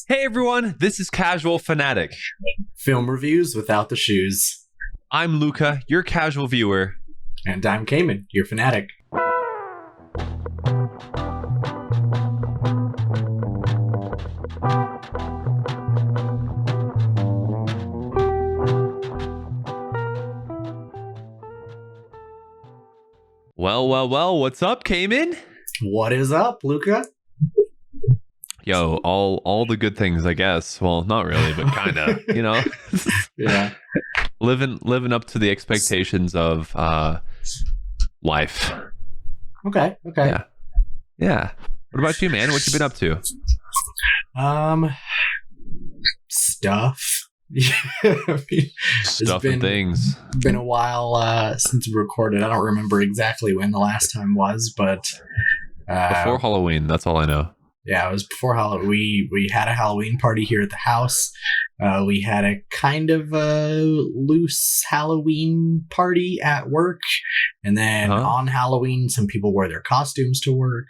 Hey everyone, this is Casual Fanatic. Film reviews without the shoes. I'm Luca, your casual viewer. And I'm Cayman, your fanatic. Well, what's up, Cayman? What is up, Luca? Yo, all the good things, I guess. Well, not really, but kinda, you know? Yeah. Living up to the expectations of life. Okay. Yeah. What about you, man? What you been up to? Stuff. I mean, Stuff and things. Been a while since we recorded. I don't remember exactly when the last time was, but Before Halloween, that's all I know. Yeah, it was before Halloween. We had a Halloween party here at the house. We had a kind of loose Halloween party at work. And then on Halloween, some people wore their costumes to work.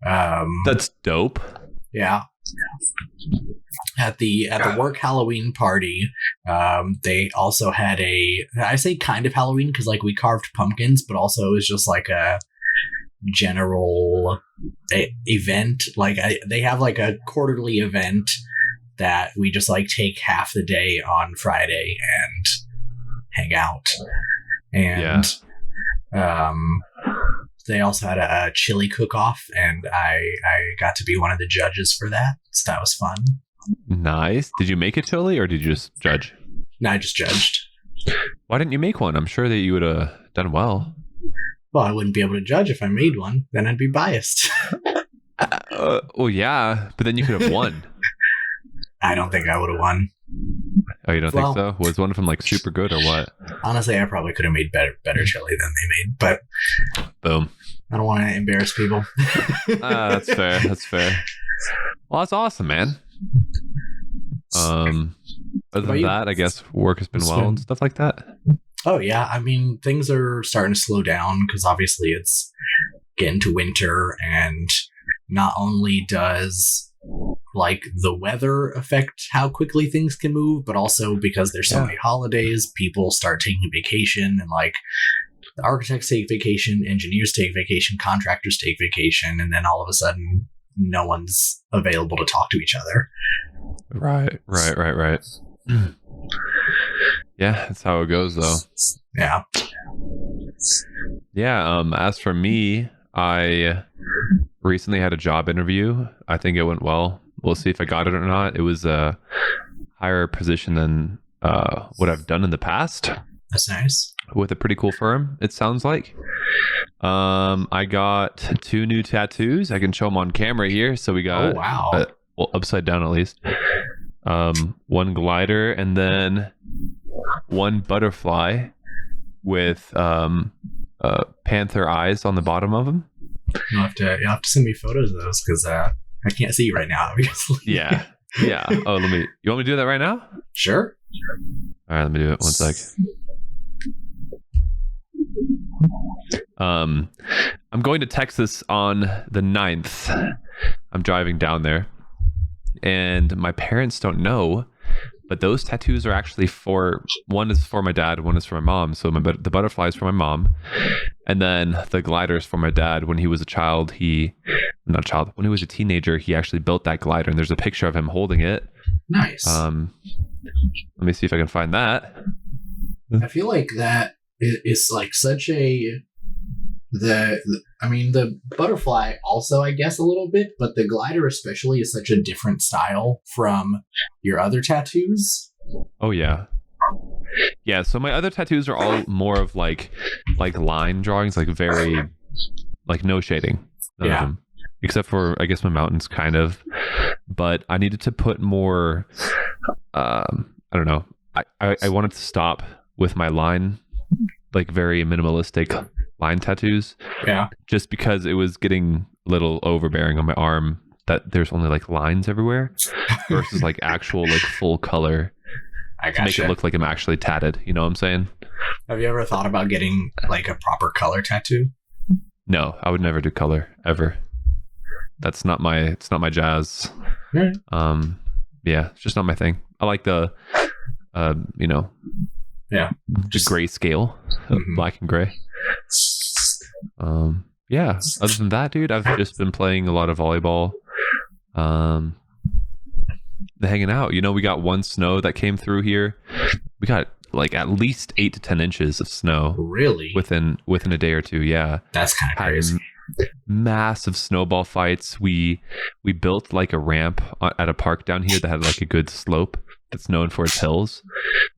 That's dope. Yeah. At the work Halloween party, they also had I say kind of Halloween because like we carved pumpkins, but also it was just like a general event. Like they have like a quarterly event that we just like take half the day on Friday and hang out. And they also had a chili cook-off, and I got to be one of the judges for that, so that was fun. Nice. Did you make a chili or did you just judge? No, I just judged. Why didn't you make one? I'm sure that you would have done well. Well, I wouldn't be able to judge if I made one. Then I'd be biased. Well, yeah, but then you could have won. I don't think I would have won. Oh, you don't think so? Was one of them like super good or what? Honestly, I probably could have made better chili than they made, but boom. I don't want to embarrass people. That's fair. Well, that's awesome, man. Other than that, I guess work has been well and stuff like that. Oh, yeah. I mean, things are starting to slow down because obviously it's getting to winter, and not only does like the weather affect how quickly things can move, but also because there's so many holidays, people start taking vacation, and like the architects take vacation, engineers take vacation, contractors take vacation, and then all of a sudden no one's available to talk to each other. Right. Yeah, that's how it goes, though. Yeah. As for me, I recently had a job interview. I think it went well. We'll see if I got it or not. It was a higher position than what I've done in the past. That's nice. With a pretty cool firm, it sounds like. I got 2 new tattoos. I can show them on camera here. So we got, upside down at least. 1 glider and then 1 butterfly with panther eyes on the bottom of them. You'll have to send me photos of those because I can't see you right now, obviously. Yeah. Oh, you want me to do that right now? Sure. All right, let me do it. 1 sec. I'm going to Texas on the 9th. I'm driving down there. And my parents don't know, but those tattoos are actually one is for my dad, one is for my mom. So the butterfly is for my mom, and then the glider is for my dad. When he was when he was a teenager, he actually built that glider, and there's a picture of him holding it. Nice. Let me see if I can find that. I feel like that is like such the butterfly also, I guess, a little bit, but the glider especially is such a different style from your other tattoos. Oh, yeah. Yeah, so my other tattoos are all more of like line drawings, like very, like no shading. None of them. Except for, I guess, my mountains, kind of. But I needed to put more, I don't know. I wanted to stop with my line, like very minimalistic line tattoos. Yeah. Just because it was getting a little overbearing on my arm that there's only like lines everywhere versus like actual like full color to make it look like I'm actually tatted. You know what I'm saying? Have you ever thought about getting like a proper color tattoo? No, I would never do color ever. It's not my jazz. Right. Yeah, it's just not my thing. I like the Yeah, just gray scale, black and gray. Yeah, other than that, dude, I've just been playing a lot of volleyball, hanging out. We got one snow that came through here. We got like at least 8 to 10 inches of snow really within a day or two. Yeah, that's kind of crazy. Massive snowball fights. We built like a ramp at a park down here that had like a good slope that's known for its hills,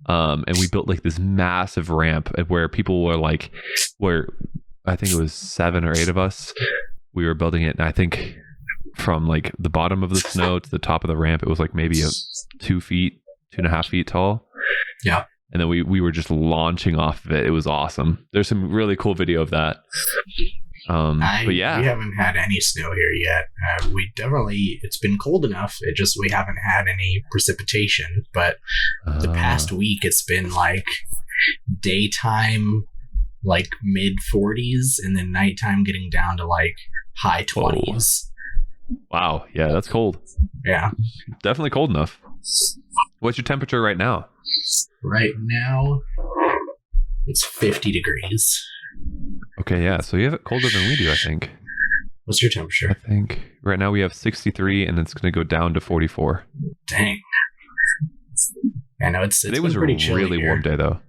and we built like this massive ramp where people were like, where I think it was 7 or 8 of us, we were building it, and I think from like the bottom of the snow to the top of the ramp, it was like maybe 2.5 feet tall. Yeah. And then we were just launching off of it. It was awesome. There's some really cool video of that. But yeah, we haven't had any snow here yet. It's been cold enough. We haven't had any precipitation. But the past week, it's been like daytime, like mid 40s, and then nighttime getting down to like high 20s. Wow. Yeah, that's cold. Yeah. Definitely cold enough. What's your temperature right now? Right now, it's 50 degrees. Okay, yeah. So you have it colder than we do, I think. What's your temperature? I think right now we have 63, and it's going to go down to 44. Dang. I know it's today was a really warm day, though.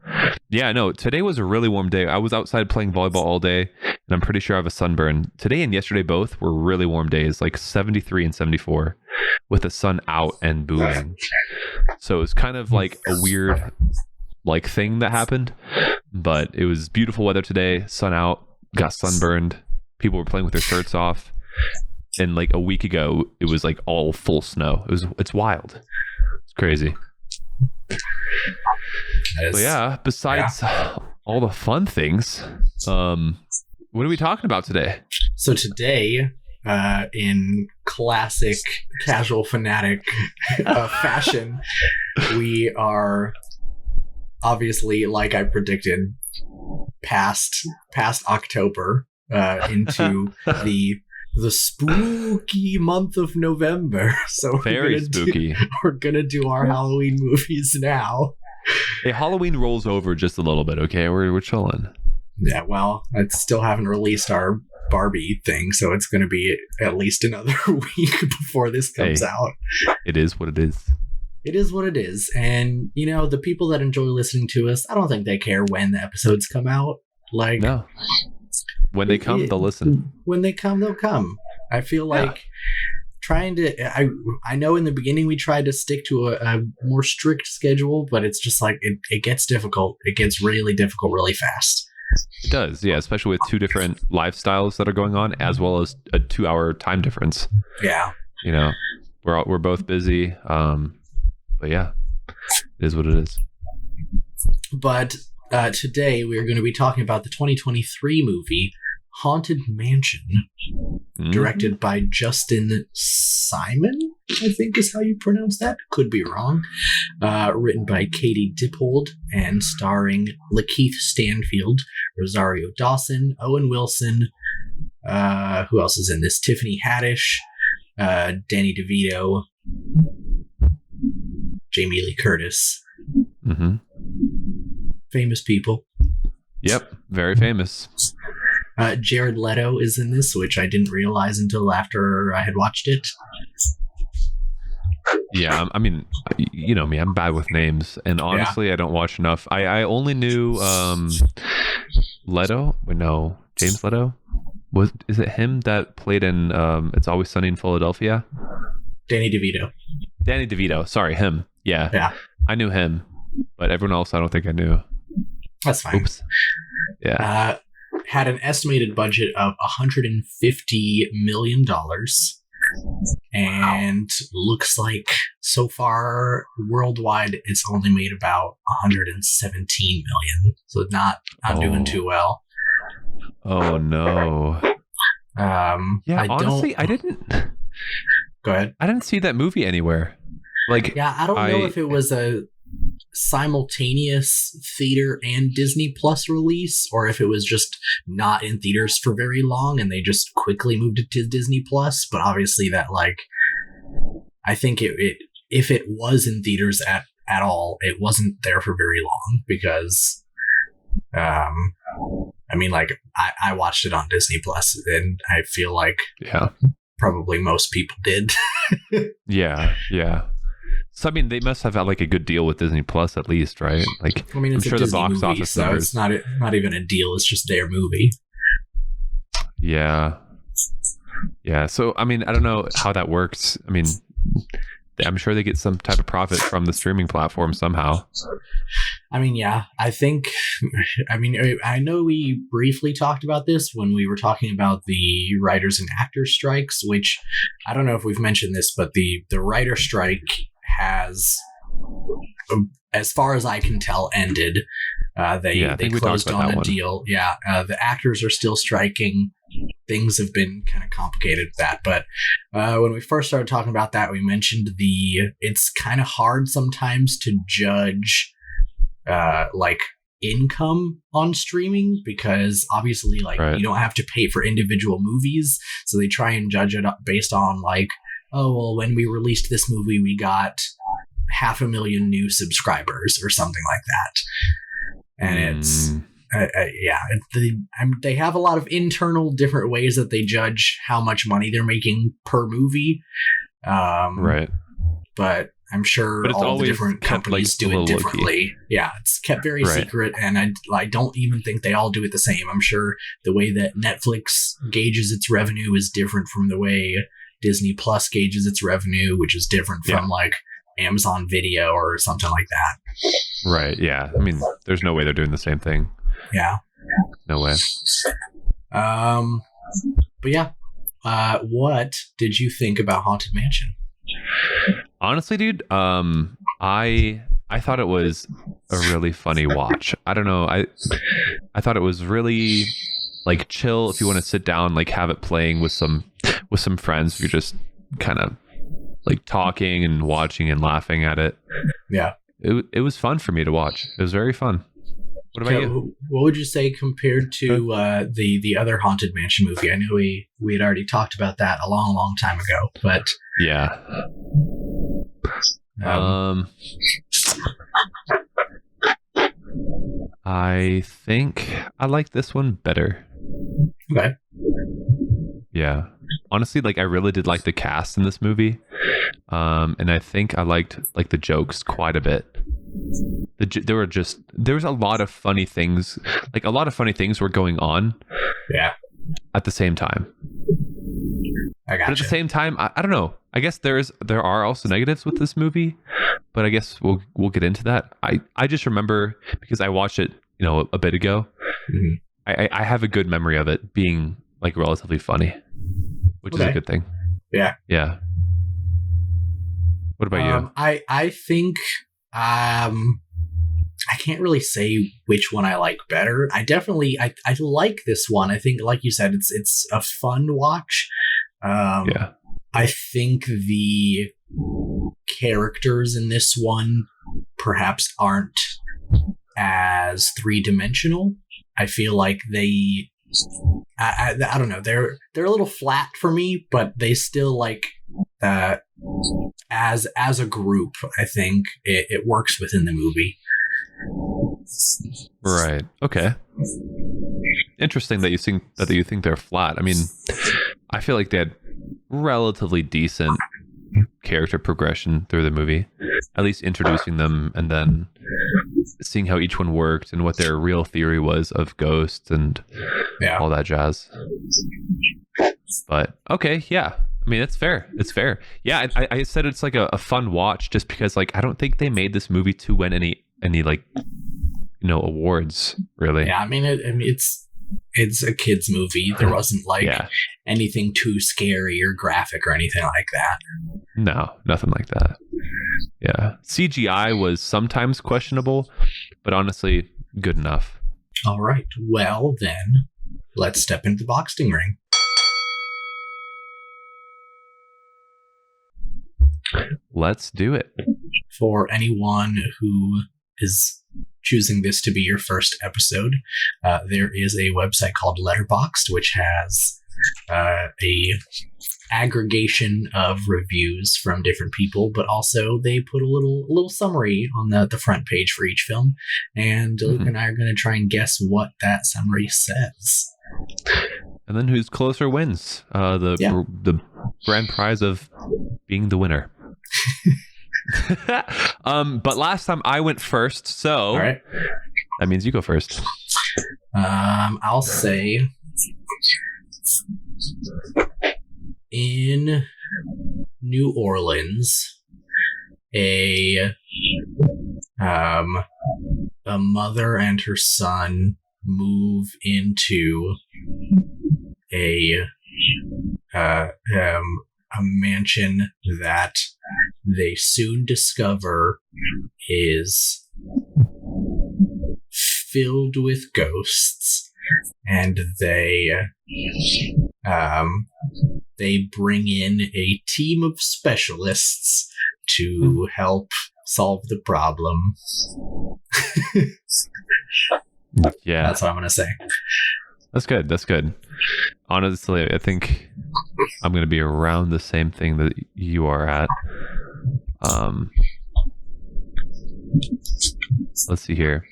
Yeah, no, today was a really warm day. I was outside playing volleyball all day, and I'm pretty sure I have a sunburn. Today and yesterday both were really warm days, like 73 and 74, with the sun out and booming. So it was kind of like a weird like thing that happened, but it was beautiful weather today. Sun out, got sunburned. People were playing with their shirts off, and like a week ago, it was like all full snow. It's wild. It's crazy. But yeah, besides all the fun things, what are we talking about today? So today, in classic casual fanatic fashion, we are obviously, like I predicted, past October into the spooky month of November. So very spooky. We're gonna do our Halloween movies now. Hey, Halloween rolls over just a little bit, okay? We're chilling. Yeah, well, I still haven't released our Barbie thing, so it's gonna be at least another week before this comes out. It is what it is. It is what it is. And, the people that enjoy listening to us, I don't think they care when the episodes come out. Like, no. When they come, they'll listen. When they come, they'll come. I feel like I know in the beginning we tried to stick to a more strict schedule, but it's just like it gets difficult. It gets really difficult really fast. It does, yeah, especially with 2 different lifestyles that are going on, as well as a 2-hour time difference. Yeah. We're both busy. But yeah, it is what it is. But today we're going to be talking about the 2023 movie Haunted Mansion, directed by Justin Simon, I think is how you pronounce that. Could be wrong. Written by Katie Dippold and starring Lakeith Stanfield, Rosario Dawson, Owen Wilson. Who else is in this? Tiffany Haddish, Danny DeVito, Jamie Lee Curtis. Mm-hmm. Famous people. Yep, very famous. Jared Leto is in this, which I didn't realize until after I had watched it. Yeah, I mean, you know me, I'm bad with names, and honestly, I don't watch enough. I only knew Leto. Wait, no, James Leto. Is it him that played in It's Always Sunny in Philadelphia? Danny DeVito. Sorry, him. Yeah. I knew him, but everyone else I don't think I knew. That's fine. Oops. Yeah. Had an estimated budget of $150 million. And looks like so far worldwide it's only made about 117 million. So not doing too well. Oh no. Yeah, honestly, I didn't. Go ahead. I didn't see that movie anywhere. Like, yeah, I don't know if it was a simultaneous theater and Disney Plus release, or if it was just not in theaters for very long and they just quickly moved it to Disney Plus. But obviously that I think it if it was in theaters at all, it wasn't there for very long because, I mean, like I watched it on Disney Plus, and I feel like probably most people did. Yeah. So I mean, they must have had like a good deal with Disney Plus at least, right? Like, I mean, it's I'm sure a Disney the box movie, office so numbers. it's not even a deal. It's just their movie. Yeah. So I mean, I don't know how that works. I mean, I'm sure they get some type of profit from the streaming platform somehow. I mean, yeah, I know we briefly talked about this when we were talking about the writers and actors strikes, which I don't know if we've mentioned this, but the writer strike has, as far as I can tell, ended. They closed on a deal. Yeah, the actors are still striking. Things have been kind of complicated with that, but when we first started talking about that, we mentioned it's kind of hard sometimes to judge like income on streaming, because obviously you don't have to pay for individual movies, so they try and judge it based on like, oh well, when we released this movie we got 500,000 new subscribers or something like that, and it's they have a lot of internal different ways that they judge how much money they're making per movie, but I'm sure all the different companies do it differently. Yeah, it's kept very secret, and I don't even think they all do it the same. I'm sure the way that Netflix gauges its revenue is different from the way Disney Plus gauges its revenue, which is different from like Amazon Video or something like that. Right, yeah. I mean, there's no way they're doing the same thing. Yeah. No way. But yeah, what did you think about Haunted Mansion? Honestly, dude, I thought it was a really funny watch. I don't know. I thought it was really like chill if you want to sit down, like have it playing with some friends. You're just kind of like talking and watching and laughing at it. Yeah. It was fun for me to watch. It was very fun. What about you? What would you say compared to the other Haunted Mansion movie? I know we had already talked about that a long time ago, but yeah. I think I like this one better. Okay. Yeah. Honestly, like I really did like the cast in this movie. And I think I liked like the jokes quite a bit. There was a lot of funny things. Like a lot of funny things were going on. Yeah. At the same time. I gotcha. But at the same time, I don't know. I guess there are also negatives with this movie, but I guess we'll get into that. I just remember, because I watched it, a bit ago. Mm-hmm. I have a good memory of it being like relatively funny, which is a good thing. Yeah. Yeah. What about you? I think I can't really say which one I like better. I like this one. I think, like you said, it's a fun watch. Yeah. I think the characters in this one perhaps aren't as three-dimensional. I feel like I don't know. They're a little flat for me, but they still like as a group, I think it works within the movie. Right. Okay. Interesting that you think they're flat. I mean, I feel like they had relatively decent character progression through the movie, at least introducing them and then seeing how each one worked and what their real theory was of ghosts and all that jazz. But okay, yeah. I mean, it's fair. It's fair. Yeah, I said it's like a fun watch just because like I don't think they made this movie to win any like awards, really. Yeah, I mean it's a kids movie. There wasn't like anything too scary or graphic or anything like that. No, nothing like that. Yeah. CGI was sometimes questionable, but honestly, good enough. All right. Well, then, let's step into the Boxding Ring. Let's do it. For anyone who is choosing this to be your first episode, there is a website called Letterboxd, which has a aggregation of reviews from different people, but also they put a little summary on the front page for each film, and Luke and I are going to try and guess what that summary says. And then who's closer wins the grand prize of being the winner. But last time I went first, so all right, that means you go first. I'll say in New Orleans, a mother and her son move into a mansion that they soon discover is filled with ghosts, and they bring in a team of specialists to help solve the problem. Yeah, that's what I'm gonna say. That's good. Honestly, I think I'm going to be around the same thing that you are at. Let's see here.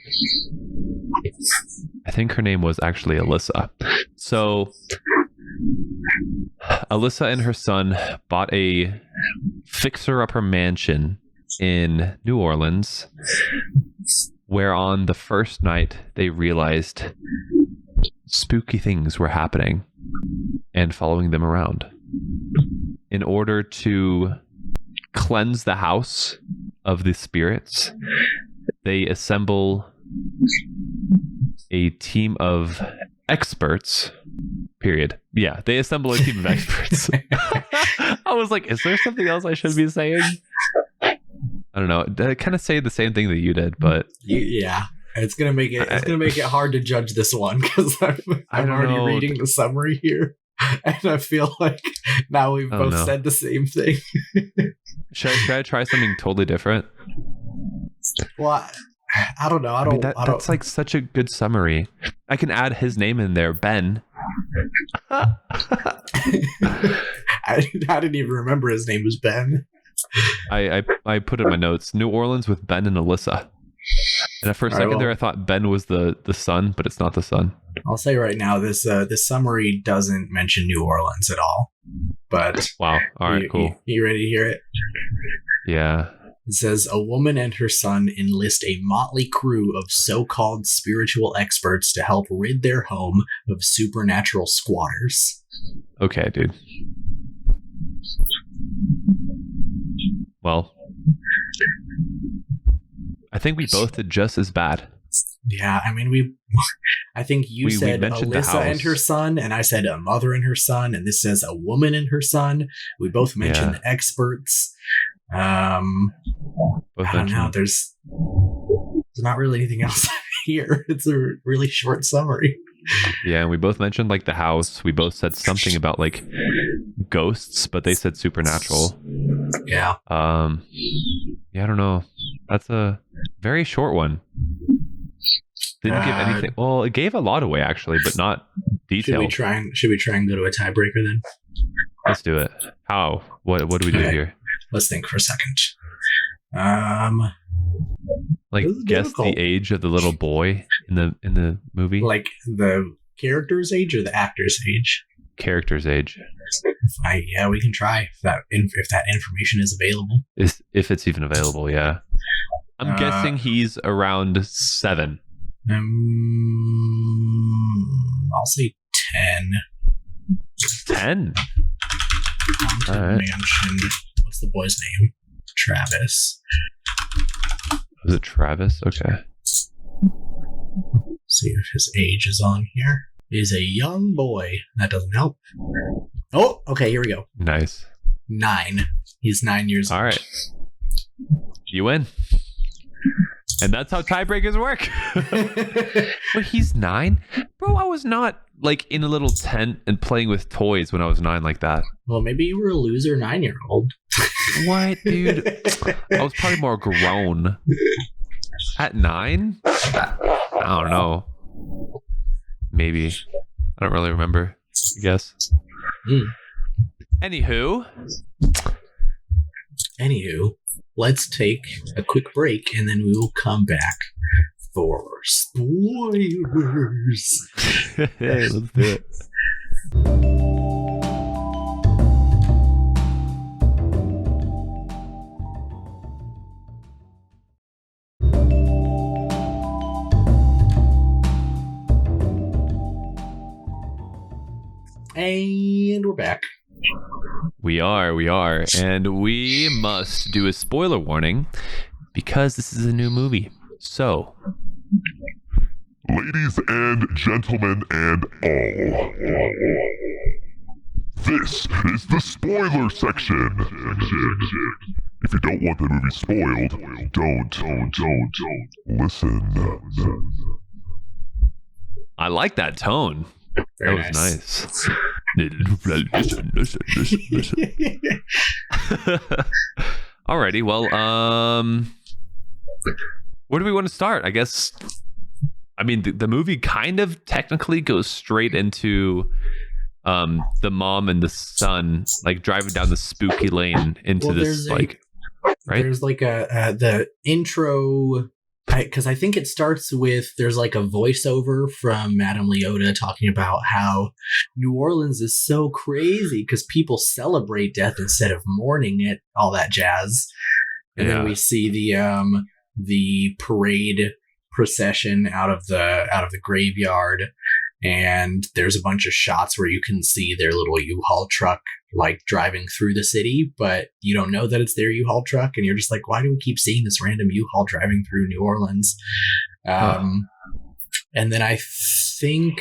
I think her name was actually Alyssa. So Alyssa and her son bought a fixer-upper mansion in New Orleans, where on the first night they realized spooky things were happening and following them around. In order to cleanse the house of the spirits, they assemble a team of experts. Period. Yeah, they assemble a team of experts. I was like, is there something else I should be saying? I don't know. I kind of say the same thing that you did, but yeah. It's gonna make it hard to judge this one because I'm already reading the summary here, and I feel like now we've both said the same thing. Should I try something totally different? Well, I don't know. That's like such a good summary. I can add his name in there, Ben. I didn't even remember his name was Ben. I put in my notes New Orleans with Ben and Alyssa. And for a second there, I thought Ben was the son, but it's not the son. I'll say right now, this summary doesn't mention New Orleans at all. But wow, all right, cool. You ready to hear it? Yeah. It says, a woman and her son enlist a motley crew of so-called spiritual experts to help rid their home of supernatural squatters. Okay, dude. Well, I think we both did just as bad. Yeah, I mean, I think you said Alyssa and her son, and I said a mother and her son, and this says a woman and her son. We both mentioned the experts. I don't know. There's not really anything else here. It's a really short summary. Yeah, and we both mentioned like the house. We both said something about like ghosts, but they said supernatural. Yeah. Yeah, I don't know. That's a very short one. Didn't give anything. Well, it gave a lot away actually, but not detailed. Should we try and go to a tiebreaker then? Let's do it. How? What do we do here? Let's think for a second. Like guess the age of the little boy in the movie. Like the character's age or the actor's age? Character's age. Yeah, we can try if that information is available. If it's even available, yeah. I'm guessing he's around 7. I'll say 10. 10? All right. Mansion. What's the boy's name? Travis. Was it Travis? Okay. See if his age is on here. He's a young boy. That doesn't help. Oh, okay, here we go. Nice. 9. He's 9 years old. All right. You win. And that's how tiebreakers work. Wait, he's 9? Bro, I was not like in a little tent and playing with toys when I was 9 like that. Well, maybe you were a loser 9-year-old. What, dude? I was probably more grown. At 9? I don't know. Maybe. I don't really remember, I guess. Anywho, let's take a quick break and then we will come back for spoilers. hey, let's do it. And we're back. We are. And we must do a spoiler warning because this is a new movie. So, ladies and gentlemen and all, this is the spoiler section. If you don't want the movie spoiled, don't listen. I like that tone. Very that was nice. Alrighty, well, where do we want to start? I guess, I mean, the movie kind of technically goes straight into the mom and the son, like, driving down the spooky lane into this, like, right? There's like the intro, because I think it starts with, there's like a voiceover from Madame Leota talking about how New Orleans is so crazy because people celebrate death instead of mourning it, all that jazz. And then we see the parade procession out of the graveyard, and there's a bunch of shots where you can see their little U-Haul truck like driving through the city, but you don't know that it's their U-Haul truck, and you're just like, why do we keep seeing this random U-Haul driving through New Orleans? And then I think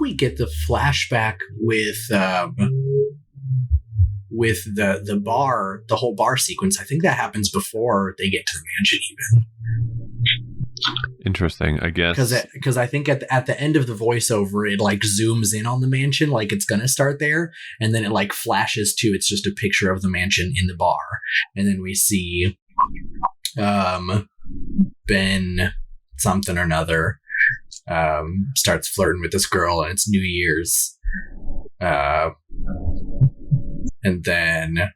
we get the flashback with the bar, the whole bar sequence. I think that happens before they get to the mansion even. Interesting, I guess. Because I think at the end of the voiceover, it like zooms in on the mansion, like it's gonna start there, and then it like flashes to, it's just a picture of the mansion in the bar, and then we see Ben something or another starts flirting with this girl, and it's New Year's, and then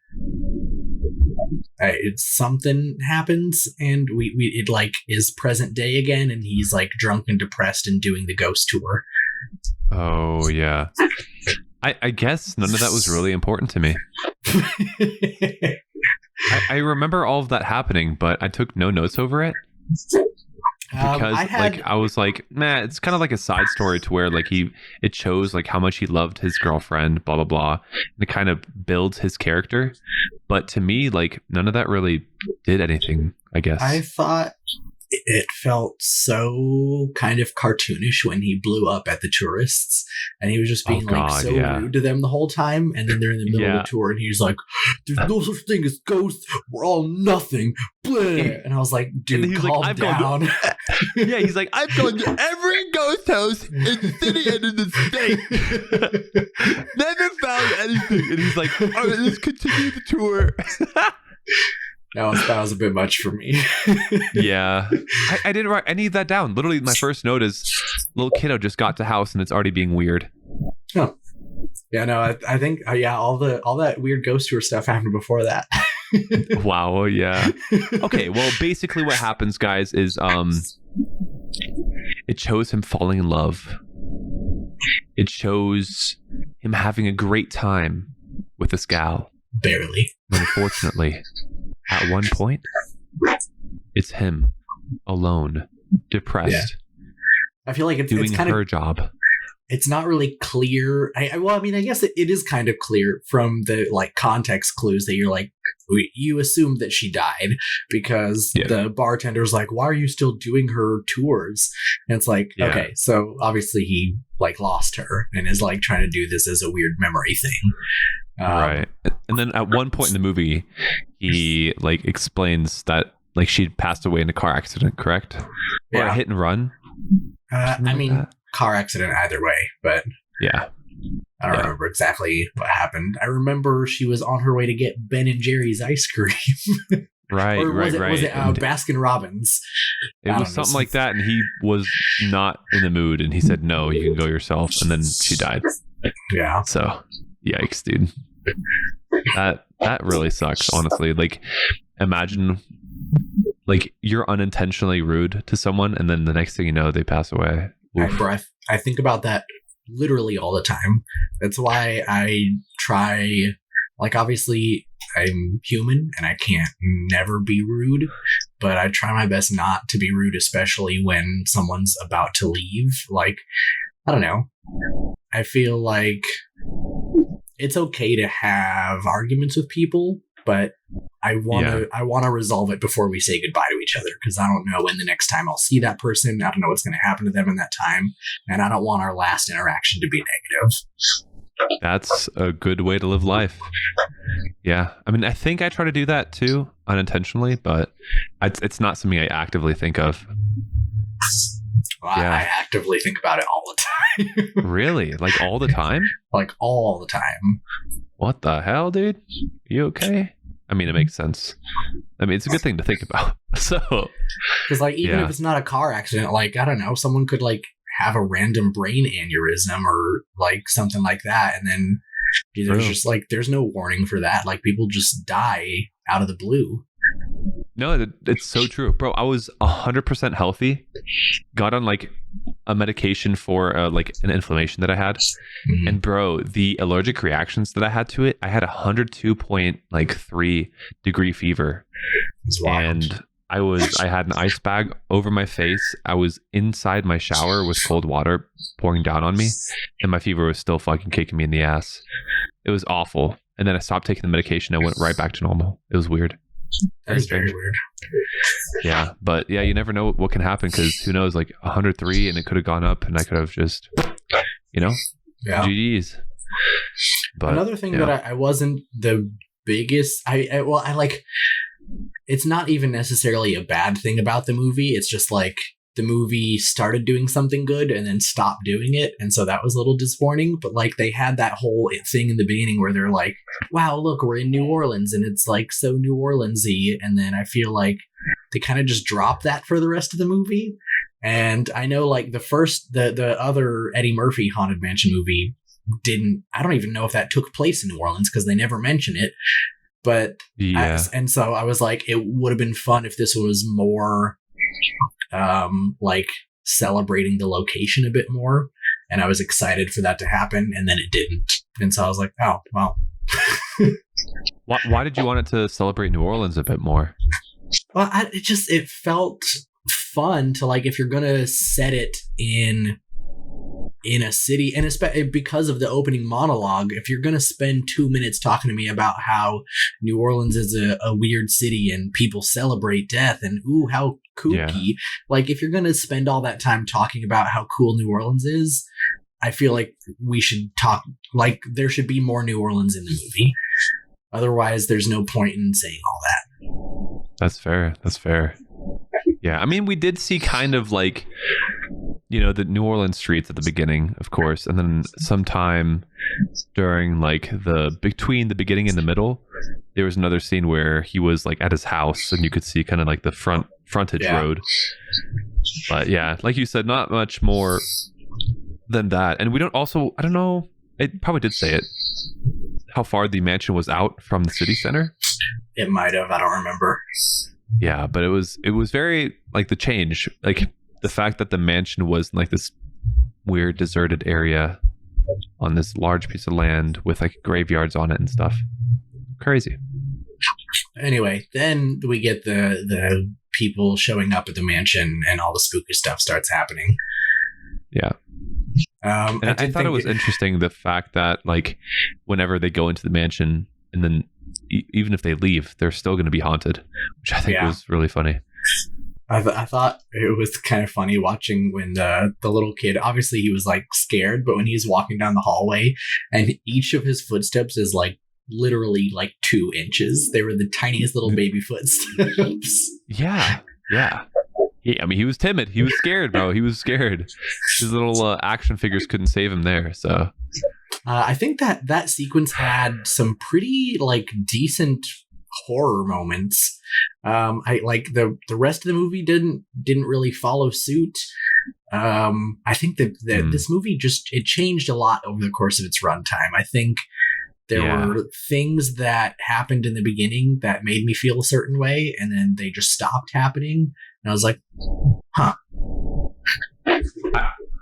something happens, and it like is present day again, and he's like drunk and depressed and doing the ghost tour. Oh yeah, I guess none of that was really important to me. I remember all of that happening, but I took no notes over it because I was like, man, it's kind of like a side story to where like it shows like how much he loved his girlfriend, blah blah blah, and it kind of builds his character. But to me, like, none of that really did anything, I guess. I thought it felt so kind of cartoonish when he blew up at the tourists, and he was just being rude to them the whole time, and then they're in the middle of the tour and he's like, there's no such thing as ghosts, we're all nothing, blah. And I was like, dude, calm down. Yeah, he's like, I've gone to every ghost house in the city and in the state, never found anything. And he's like, all right, let's continue the tour. That was a bit much for me. Yeah. I didn't write any of that down. Literally, my first note is little kiddo just got to house and it's already being weird. Oh. Yeah, no, I think, all that weird ghost tour stuff happened before that. Wow, yeah. Okay, well, basically what happens, guys, is it shows him falling in love. It shows him having a great time with this gal. Barely. But unfortunately, at one point, it's him alone, depressed. Yeah. I feel like doing it's kind her of job. It's not really clear. I guess it is kind of clear from the like context clues that you're like, you assume that she died because the bartender's like, why are you still doing her tours? And it's like, okay, so obviously he like lost her and is like trying to do this as a weird memory thing. Right. And then at one point in the movie, he like explains that like she'd passed away in a car accident, correct? Or a hit and run? I mean, car accident either way, but yeah. I don't remember exactly what happened. I remember she was on her way to get Ben and Jerry's ice cream. Right, Was it And Baskin Robbins? It was something like that, and he was not in the mood, and he said, no, you can go yourself, and then she died. Yeah. So, yikes, dude. That really sucks, honestly. Like, imagine like you're unintentionally rude to someone, and then the next thing you know, they pass away. I think about that literally all the time. That's why I try, like, obviously I'm human and I can't never be rude, but I try my best not to be rude, especially when someone's about to leave. Like, I don't know. I feel like it's okay to have arguments with people, but I want to resolve it before we say goodbye to each other, because I don't know when the next time I'll see that person. I don't know what's going to happen to them in that time, and I don't want our last interaction to be negative. That's a good way to live life. Yeah. I mean, I think I try to do that too, unintentionally, but it's not something I actively think of. Well, yeah. I actively think about it all the time. Really? Like all the time? Like all the time. What the hell, dude? You okay? I mean, it makes sense. I mean, it's a good thing to think about. So, because like even if it's not a car accident, like I don't know, someone could like have a random brain aneurysm or like something like that, and then there's just like there's no warning for that. Like people just die out of the blue. No, it's so true, bro. I was 100% healthy. Got on like a medication for like an inflammation that I had, and bro, the allergic reactions that I had to it, I had 102.3 degree fever, and I had an ice bag over my face. I was inside my shower with cold water pouring down on me, and my fever was still fucking kicking me in the ass. It was awful. And then I stopped taking the medication. I went right back to normal. It was weird. That's very weird. Yeah, but yeah, you never know what can happen, because who knows, like 103 and it could have gone up and I could have just, GG's. But another thing that I wasn't the biggest, I like, it's not even necessarily a bad thing about the movie. It's just like the movie started doing something good and then stopped doing it. And so that was a little disappointing. But like they had that whole thing in the beginning where they're like, wow, look, we're in New Orleans and it's like so New Orleans-y. And then I feel like they kind of just dropped that for the rest of the movie. And I know like the other Eddie Murphy Haunted Mansion movie I don't even know if that took place in New Orleans because they never mention it. But and so I was like, it would have been fun if this was more like celebrating the location a bit more, and I was excited for that to happen, and then it didn't, and so I was like, oh well. Why did you want it to celebrate New Orleans a bit more? Well, it felt fun to, like, if you're gonna set it in a city, and especially because of the opening monologue, if you're going to spend 2 minutes talking to me about how New Orleans is a weird city and people celebrate death and ooh, how kooky, like if you're going to spend all that time talking about how cool New Orleans is, I feel like we should talk, like there should be more New Orleans in the movie. Otherwise, there's no point in saying all that. That's fair. Yeah, I mean, we did see kind of like, the New Orleans streets at the beginning, of course, and then sometime during like between the beginning and the middle, there was another scene where he was like at his house and you could see kind of like the frontage road. But yeah, like you said, not much more than that. And we don't I don't know, it probably did say it, how far the mansion was out from the city center. It might have, I don't remember. Yeah, but it was very like the change, like the fact that the mansion was in like this weird deserted area on this large piece of land with like graveyards on it and stuff. Crazy. Anyway, then we get the people showing up at the mansion and all the spooky stuff starts happening. Yeah. And I thought it was interesting, the fact that like whenever they go into the mansion and then even if they leave, they're still going to be haunted, which I think was really funny. I thought it was kind of funny watching when the little kid, obviously he was like scared, but when he's walking down the hallway and each of his footsteps is like literally like 2 inches. They were the tiniest little baby footsteps. Yeah. I mean, he was timid. He was scared, bro. He was scared. His little action figures couldn't save him there. So I think that sequence had some pretty like decent horror moments. I like the rest of the movie didn't really follow suit. I think that this movie it changed a lot over the course of its runtime. I think there were things that happened in the beginning that made me feel a certain way, and then they just stopped happening. And I was like, huh.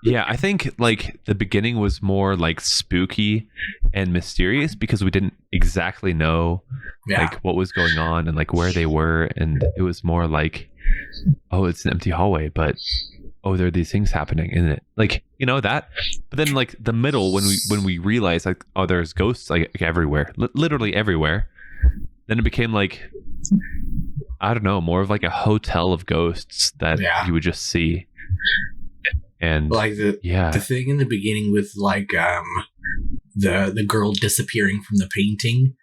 Yeah, I think like the beginning was more like spooky and mysterious because we didn't exactly know like what was going on and like where they were, and it was more like, oh, it's an empty hallway, but oh, there are these things happening in it, like, you know, that. But then like the middle, when we realized like, oh, there's ghosts like everywhere, literally everywhere, then it became like, I don't know, more of like a hotel of ghosts that you would just see. And like the thing in the beginning with like the girl disappearing from the painting,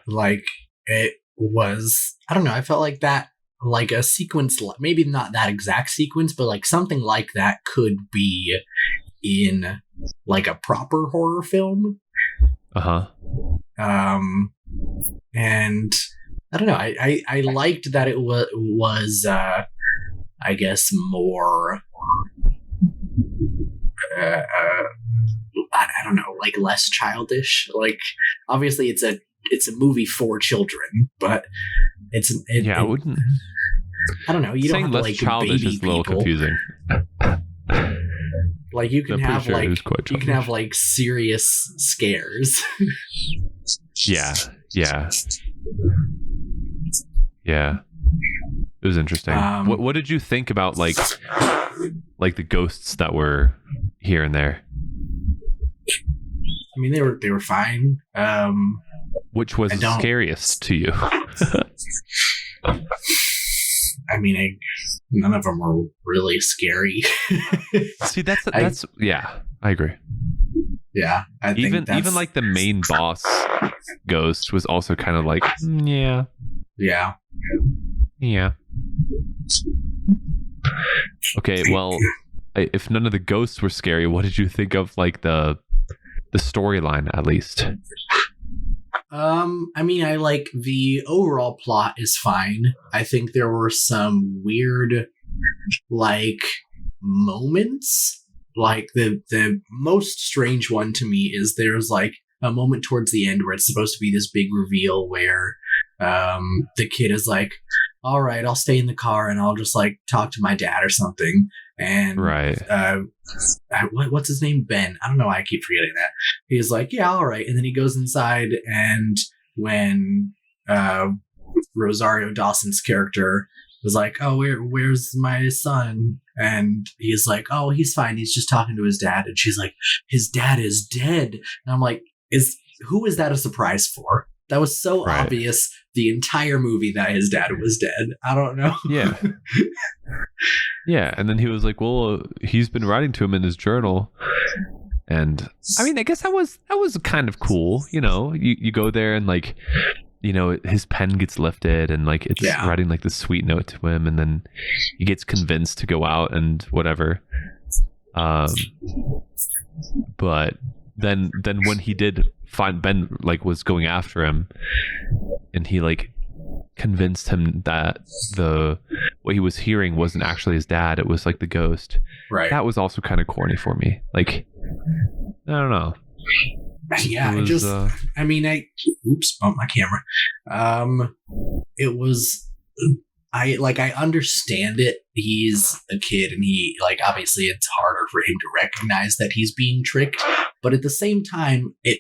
like it was, I don't know, I felt like that, like a sequence, maybe not that exact sequence, but like something like that could be in like a proper horror film. And I don't know, I liked that it was I guess more I don't know, like less childish. Like obviously it's a movie for children, but I wouldn't. I don't know. You don't have to like childish baby is a little confusing. Like you can have like serious scares. Yeah. It was interesting. What did you think about like the ghosts that were here and there? I mean, they were fine. Which was the scariest to you? I mean, none of them were really scary. See, that's yeah, I agree. Yeah, I think even like the main boss ghost was also kind of like yeah. Okay, well, if none of the ghosts were scary, what did you think of like the storyline at least? I mean, I like the overall plot is fine. I think there were some weird like moments. Like the most strange one to me is there's like a moment towards the end where it's supposed to be this big reveal where the kid is like, all right, I'll stay in the car and I'll just like talk to my dad or something. And what's his name? Ben. I don't know why I keep forgetting that. He's like, yeah, all right. And then he goes inside, and when Rosario Dawson's character was like, oh, where's my son? And he's like, oh, he's fine. He's just talking to his dad. And she's like, his dad is dead. And I'm like, who is that a surprise for? That was so obvious the entire movie that his dad was dead. I don't know. Yeah. Yeah. And then he was like, well, he's been writing to him in his journal. And I mean, I guess that was kind of cool. You know, you go there and like, you know, his pen gets lifted and like it's writing like this sweet note to him. And then he gets convinced to go out and whatever. But then when he did find Ben, like was going after him, and he like convinced him that what he was hearing wasn't actually his dad, it was like the ghost. Right. That was also kind of corny for me. Like, I don't know. Yeah, oops, bumped my camera. It was, I understand it. He's a kid and he, like, obviously it's harder for him to recognize that he's being tricked. But at the same time, it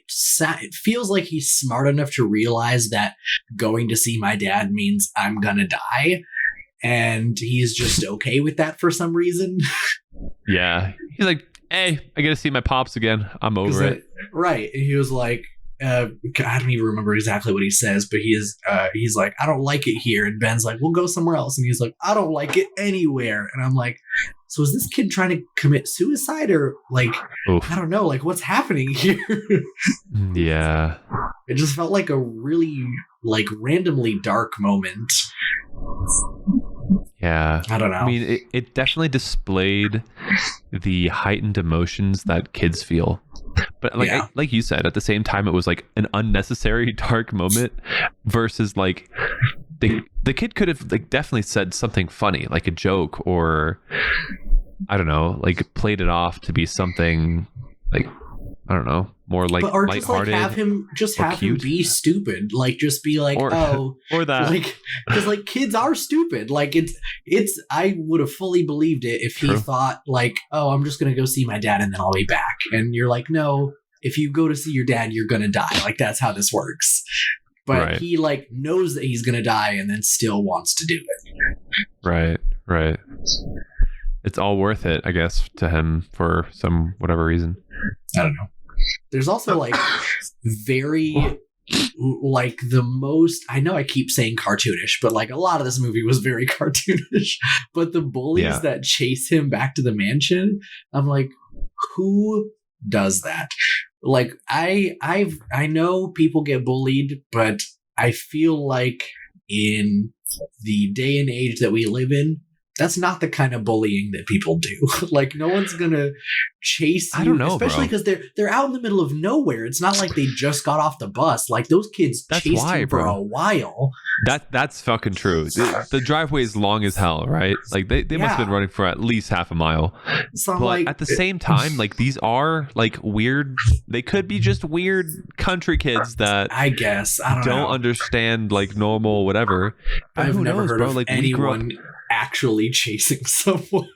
feels like he's smart enough to realize that going to see my dad means I'm gonna die. And he's just okay with that for some reason. Yeah. He's like, hey, I get to see my pops again. I'm over it. Right. And he was like, I don't even remember exactly what he says, but he's like, I don't like it here. And Ben's like, we'll go somewhere else. And he's like, I don't like it anywhere. And I'm like, so is this kid trying to commit suicide or like, oof. I don't know, like what's happening here? Yeah. It just felt like a really like randomly dark moment. Yeah. I don't know. I mean, it definitely displayed the heightened emotions that kids feel. But like like you said, at the same time, it was like an unnecessary dark moment versus like the kid could have like definitely said something funny, like a joke or I don't know, like played it off to be something like, I don't know, more like or just like lighthearted, have him cute. be stupid, like just be like, or or that, like, because like kids are stupid. Like it's I would have fully believed it if he True. thought like, oh, I'm just gonna go see my dad and then I'll be back. And you're like, no, if you go to see your dad, you're gonna die. Like that's how this works. But Right. he like knows that he's gonna die and then still wants to do it. right. It's all worth it, I guess, to him for some whatever reason. I don't know. There's also like very like the most, I know I keep saying cartoonish, but like a lot of this movie was very cartoonish. But the bullies that chase him back to the mansion, I'm like, who does that? Like I know people get bullied, but I feel like in the day and age that we live in, that's not the kind of bullying that people do. Like no one's gonna chase you, I don't know, especially because they're out in the middle of nowhere. It's not like they just got off the bus. Like those kids chased him for a while. That's fucking true. The driveway is long as hell, right? Like they must have been running for at least half a mile. So I'm but like, at the same time, like these are like weird. They could be just weird country kids that I guess I don't know. understand like normal whatever. But I've who never knows, heard bro? of Like anyone actually chasing someone.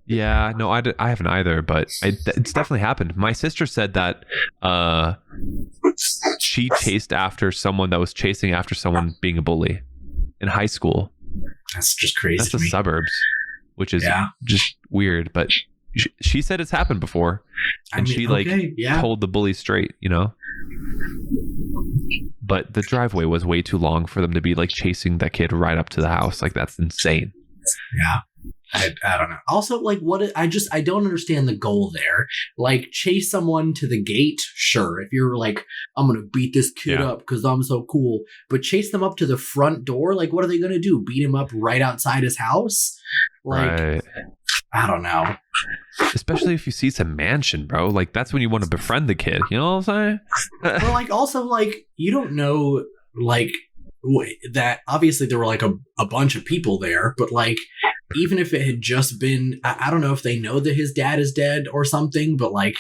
Yeah, no, I haven't either, but it's definitely happened. My sister said that she chased after someone that was chasing after someone being a bully in high school. That's just crazy. That's to the me. suburbs, which is just weird. But she said it's happened before, and she told the bully straight, you know. But the driveway was way too long for them to be like chasing that kid right up to the house. Like that's insane. Yeah. I don't know. Also, like, I don't understand the goal there. Like, chase someone to the gate, sure. If you're like, I'm gonna beat this kid up because I'm so cool, but chase them up to the front door. Like, what are they gonna do? Beat him up right outside his house? Like, I don't know. Especially if you see some mansion, bro. Like, that's when you want to befriend the kid. You know what I'm saying? Well, like, also, like, you don't know, like, that obviously there were like a bunch of people there, but like even if it had just been, I don't know if they know that his dad is dead or something, but like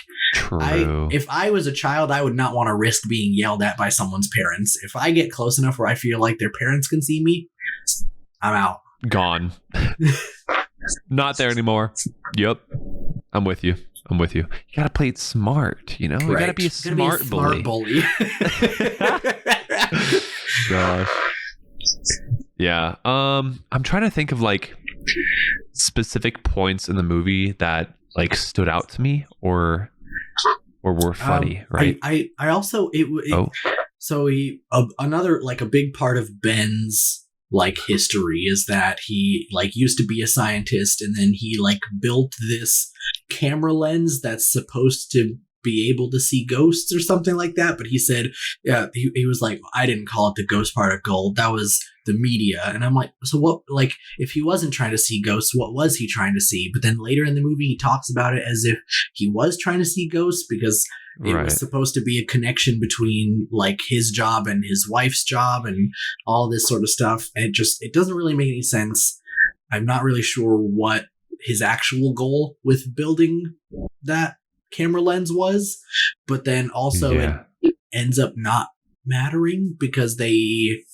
if I was a child, I would not want to risk being yelled at by someone's parents. If I get close enough where I feel like their parents can see me, I'm out. Gone. Not there anymore. Yep. I'm with you. You gotta play it smart, you know? You gotta be a smart bully. Gosh. Yeah. I'm trying to think of like specific points in the movie that like stood out to me or were funny, right? I also another like a big part of Ben's like history is that he like used to be a scientist and then he like built this camera lens that's supposed to be able to see ghosts or something like that, but he said he was like, I didn't call it the ghost particle, that was the media. And I'm like, so what, like if he wasn't trying to see ghosts, what was he trying to see? But then later in the movie he talks about it as if he was trying to see ghosts because it was supposed to be a connection between like his job and his wife's job and all this sort of stuff, and it doesn't really make any sense. I'm not really sure what his actual goal with building that camera lens was, but then also it ends up not mattering because they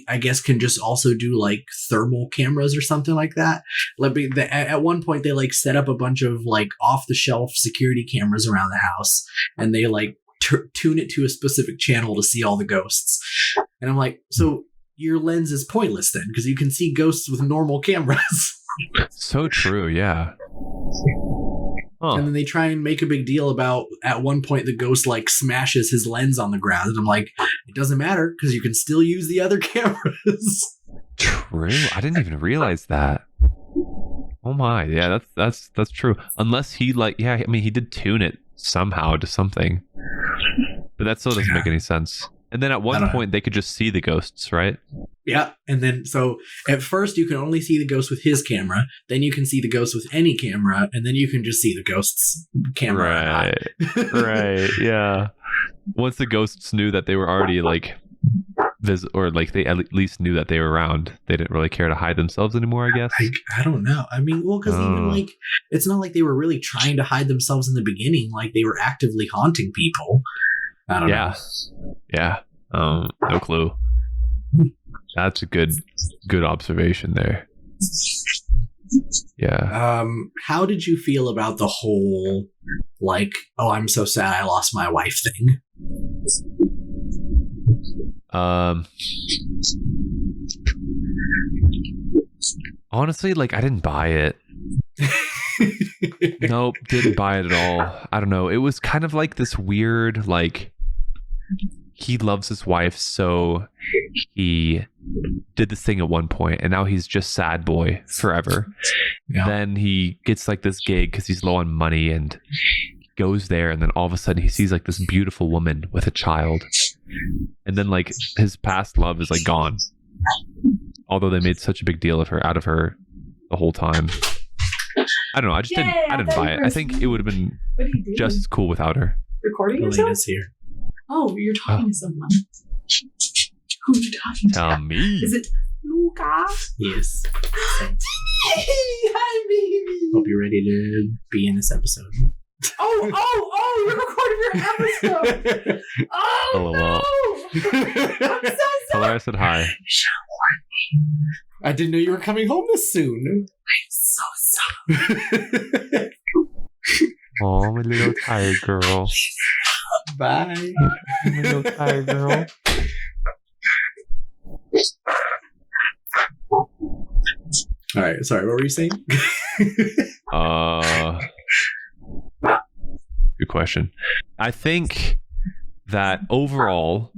I guess can just also do like thermal cameras or something like that. Like at one point they like set up a bunch of like off the shelf security cameras around the house and they like tune it to a specific channel to see all the ghosts. And I'm like, so your lens is pointless then because you can see ghosts with normal cameras. So true, yeah. Huh. And then they try and make a big deal about at one point the ghost like smashes his lens on the ground, and I'm like, it doesn't matter because you can still use the other cameras. True. I didn't even realize that. Oh my, yeah, that's true. Unless he I mean he did tune it somehow to something, but that still doesn't make any sense. And then at one point they could just see the ghosts, right? Yeah, and then so at first you can only see the ghost with his camera, then you can see the ghost with any camera, and then you can just see the ghost's camera. Right, right, yeah. Once the ghosts knew that they were already like or like they at least knew that they were around. They didn't really care to hide themselves anymore, I guess. I don't know. I mean, well, because even like it's not like they were really trying to hide themselves in the beginning. Like they were actively haunting people. I don't know. Yeah. No clue. That's a good observation there. Yeah. How did you feel about the whole like, oh, I'm so sad I lost my wife thing? Honestly, like I didn't buy it. Nope, didn't buy it at all. I don't know. It was kind of like this weird, like he loves his wife, so he did this thing at one point, and now he's just sad boy forever. Yeah. Then he gets like this gig because he's low on money, and goes there, and then all of a sudden he sees like this beautiful woman with a child, and then like his past love is like gone. Although they made such a big deal out of her the whole time. I don't know. I didn't buy it. I think it would have been just as cool without her. Recording yourself? Elena's here. Oh, you're talking to someone. Who are you talking to? Tell me. Is it Luca? Yes. Hi, baby. Hope you're ready to be in this episode. Oh, you're recording your episode. Oh, LOL. no. I'm so sorry. Tell her I said hi. I didn't know you were coming home this soon. I'm so sorry. Oh, my little tired girl. Bye. My little tired girl. All right. Sorry. What were you saying? Good question. I think that overall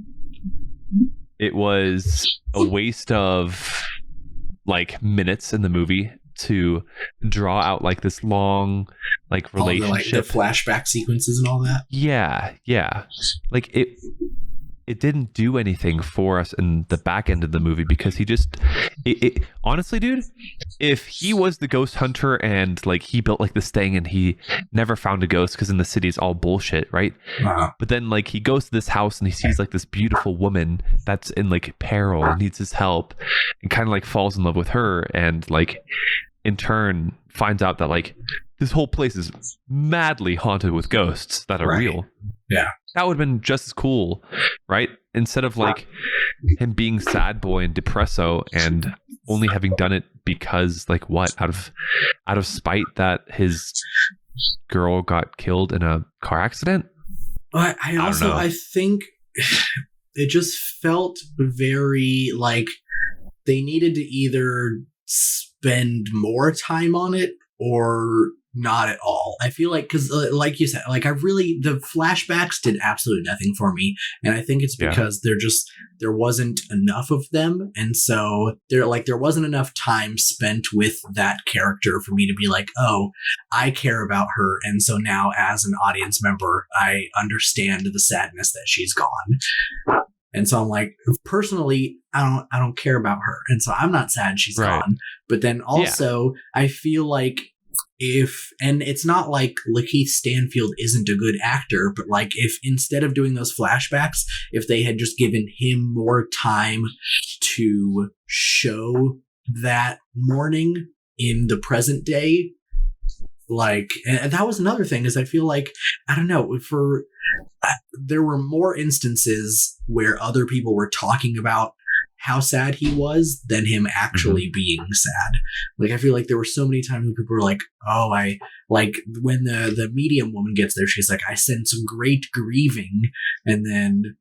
it was a waste of like minutes in the movie to draw out like this long like relationship, the flashback sequences and all that. Yeah. Like it didn't do anything for us in the back end of the movie because he just it honestly, dude, if he was the ghost hunter and like he built like this thing and he never found a ghost because in the city it's all bullshit, right? But then like he goes to this house and he sees like this beautiful woman that's in like peril and needs his help and kind of like falls in love with her and like in turn finds out that like this whole place is madly haunted with ghosts that are real. Yeah. That would have been just as cool, right? Instead of like him being sad boy and depresso and only having done it because like what out of spite that his girl got killed in a car accident. But I think it just felt very like they needed to either spend more time on it or not at all. I feel like because like you said, like the flashbacks did absolutely nothing for me, and I think it's because there wasn't enough of them, and so there wasn't enough time spent with that character for me to be like, oh, I care about her, and so now as an audience member I understand the sadness that she's gone. And so I'm like, personally, I don't care about her, and so I'm not sad she's gone. But then also, I feel like and it's not like Lakeith Stanfield isn't a good actor, but like if instead of doing those flashbacks, if they had just given him more time to show that morning in the present day, like, and that was another thing is I feel like, I don't know, there were more instances where other people were talking about how sad he was than him actually being sad. Like, I feel like there were so many times when people were like, oh, I like when the medium woman gets there, she's like, I sense great grieving. And then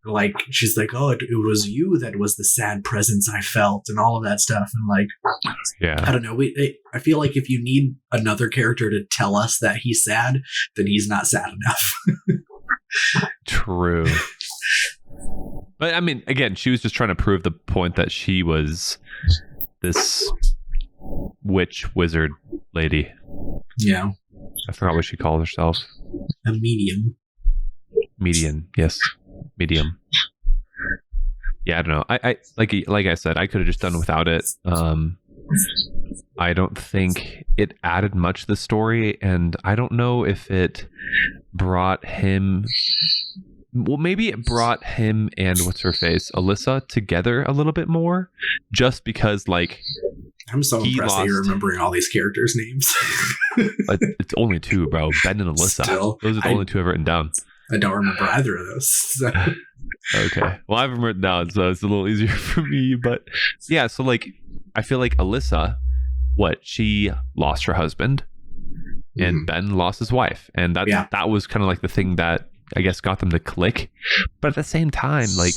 like, she's like, oh, it was you that was the sad presence I felt and all of that stuff. And like, I don't know. I feel like if you need another character to tell us that he's sad, then he's not sad enough. True. But I mean, again, she was just trying to prove the point that she was this witch wizard lady. Yeah. I forgot what she called herself. A medium. Median, yes. Medium. Yeah, I don't know. I like I said, I could have just done without it. I don't think it added much to the story, and I don't know if it brought him well, maybe it brought him and what's her face, Alyssa, together a little bit more, just because like I'm so he impressed that you're lost- remembering all these characters' names. it's only two, bro. Ben and Alyssa. Still, Those are the only two I've written down. I don't remember either of those. So. Okay. Well, I have them written down, so it's a little easier for me. But yeah, so like, I feel like Alyssa, she lost her husband, and Ben lost his wife, and that was kind of like the thing that I guess got them to click. But at the same time, like,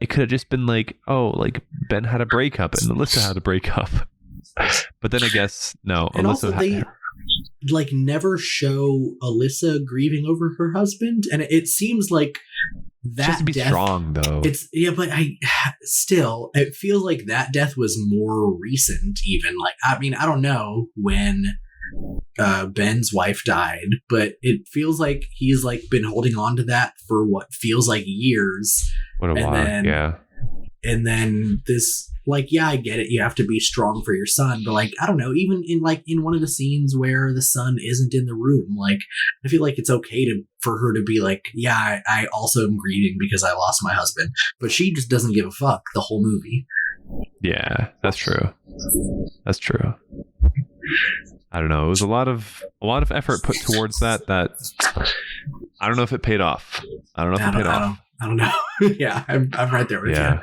it could have just been like, oh, like Ben had a breakup and Alyssa had a breakup. But then I guess no, and Alyssa also they like never show Alyssa grieving over her husband, and it seems like that just to be death, strong though. It's but it feels like that death was more recent. Even like I mean I don't know when Ben's wife died, but it feels like he's like been holding on to that for what feels like years. What a while, yeah. And then this, like, yeah, I get it. You have to be strong for your son, but like, I don't know. Even in one of the scenes where the son isn't in the room, like, I feel like it's okay for her to be like, yeah, I also am grieving because I lost my husband, but she just doesn't give a fuck the whole movie. Yeah, that's true. That's true. I don't know. It was a lot of effort put towards that. I don't know if it paid off. I don't know. Yeah, I'm right there with you.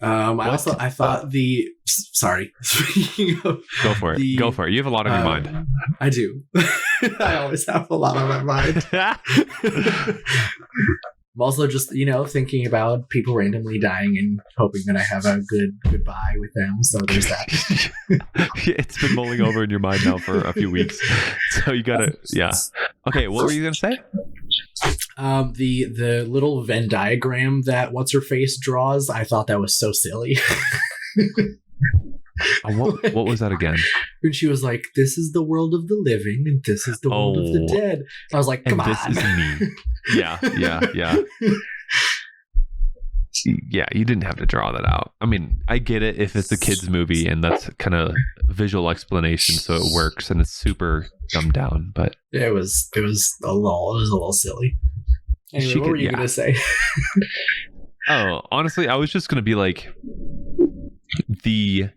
I thought sorry. Speaking of, go for it. Go for it. You have a lot on your mind. I do. I always have a lot on my mind. I'm also just, thinking about people randomly dying and hoping that I have a good goodbye with them. So there's that. It's been mulling over in your mind now for a few weeks. So you gotta, yeah. Okay, what were you gonna say? The little Venn diagram that what's her face draws, I thought that was so silly. What was that again? When she was like, "This is the world of the living, and this is the world of the dead." I was like, "Come on, this is me." Yeah. Yeah, you didn't have to draw that out. I mean, I get it if it's a kids movie and that's kind of visual explanation, so it works and it's super dumbed down. But it was a little silly. Anyway, what were you gonna say? Oh, honestly, I was just gonna be like, the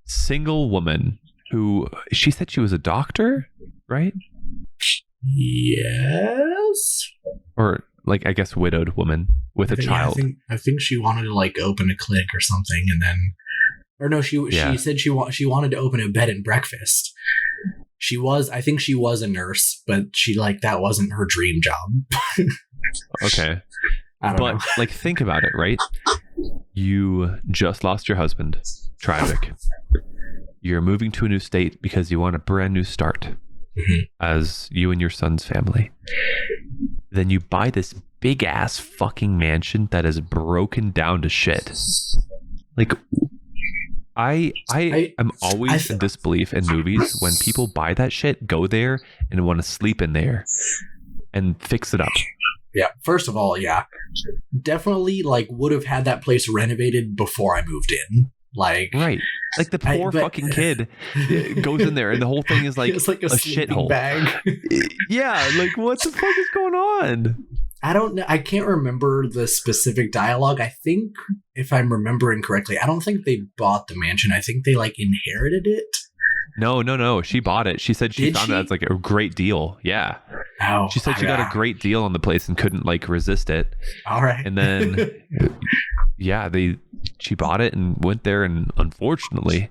single woman who she said she was a doctor, right? Yes. Or like, I guess, widowed woman with a child. I think she wanted to like open a clinic or something, and then, or no, she said she wanted to open a bed and breakfast. I think she was a nurse, but that wasn't her dream job. Okay. I don't know. Like, think about it, right? You just lost your husband. Tragic. You're moving to a new state because you want a brand new start as you and your son's family. Then you buy this big ass fucking mansion that is broken down to shit. Like, I am always in disbelief in movies when people buy that shit, go there, and want to sleep in there and fix it up. Yeah. First of all, yeah, definitely would have had that place renovated before I moved in. Right. Like the poor fucking kid goes in there and the whole thing is like, it's like a shithole bag. Yeah. Like, what the fuck is going on? I don't know. I can't remember the specific dialogue. I think, if I'm remembering correctly, I don't think they bought the mansion. I think they inherited it. No. She bought it. She said she found it as a great deal. Yeah. Oh, she said she got a great deal on the place and couldn't resist it. All right. And then, yeah, she bought it and went there, and unfortunately,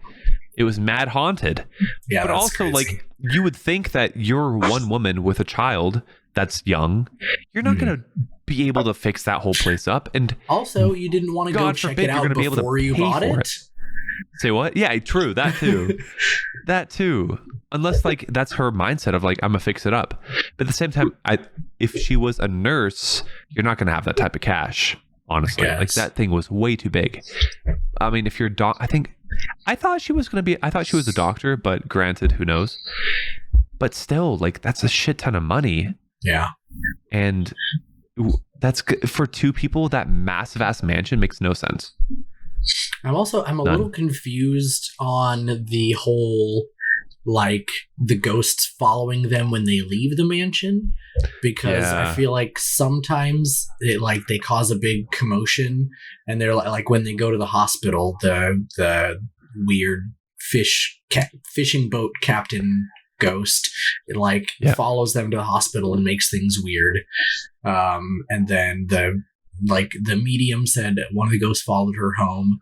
it was mad haunted. Yeah, but also crazy. You would think that you're one woman with a child that's young, you're not going to be able to fix that whole place up. And also, you didn't want to go check it out before you bought it. Say what? Yeah, true. That too. That too. Unless that's her mindset of I'm gonna fix it up. But at the same time, if she was a nurse, you're not gonna have that type of cash. Honestly, that thing was way too big. I mean, if you're I thought she was a doctor, but granted, who knows? But still, that's a shit ton of money. Yeah. And that's for two people. That massive ass mansion makes no sense. I'm a little confused on the whole like the ghosts following them when they leave the mansion, because I feel like sometimes it like they cause a big commotion, and they're like when they go to the hospital, the weird fishing boat captain ghost, it like follows them to the hospital and makes things weird. And then the medium said one of the ghosts followed her home.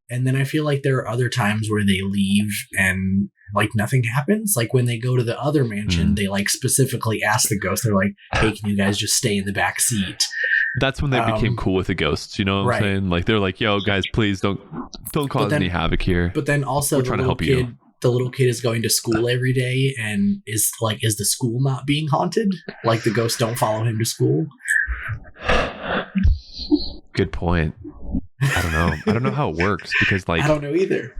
And then I feel like there are other times where they leave and like nothing happens. Like when they go to the other mansion, they like specifically ask the ghost, they're like, hey, can you guys just stay in the back seat? That's when they became cool with the ghosts, you know what I'm saying? Like they're like, yo guys, please don't cause any havoc here. But then also we're trying to help you. The little kid is going to school every day, and is the school not being haunted? Like the ghosts don't follow him to school? Good point. I don't know how it works, because like I don't know either.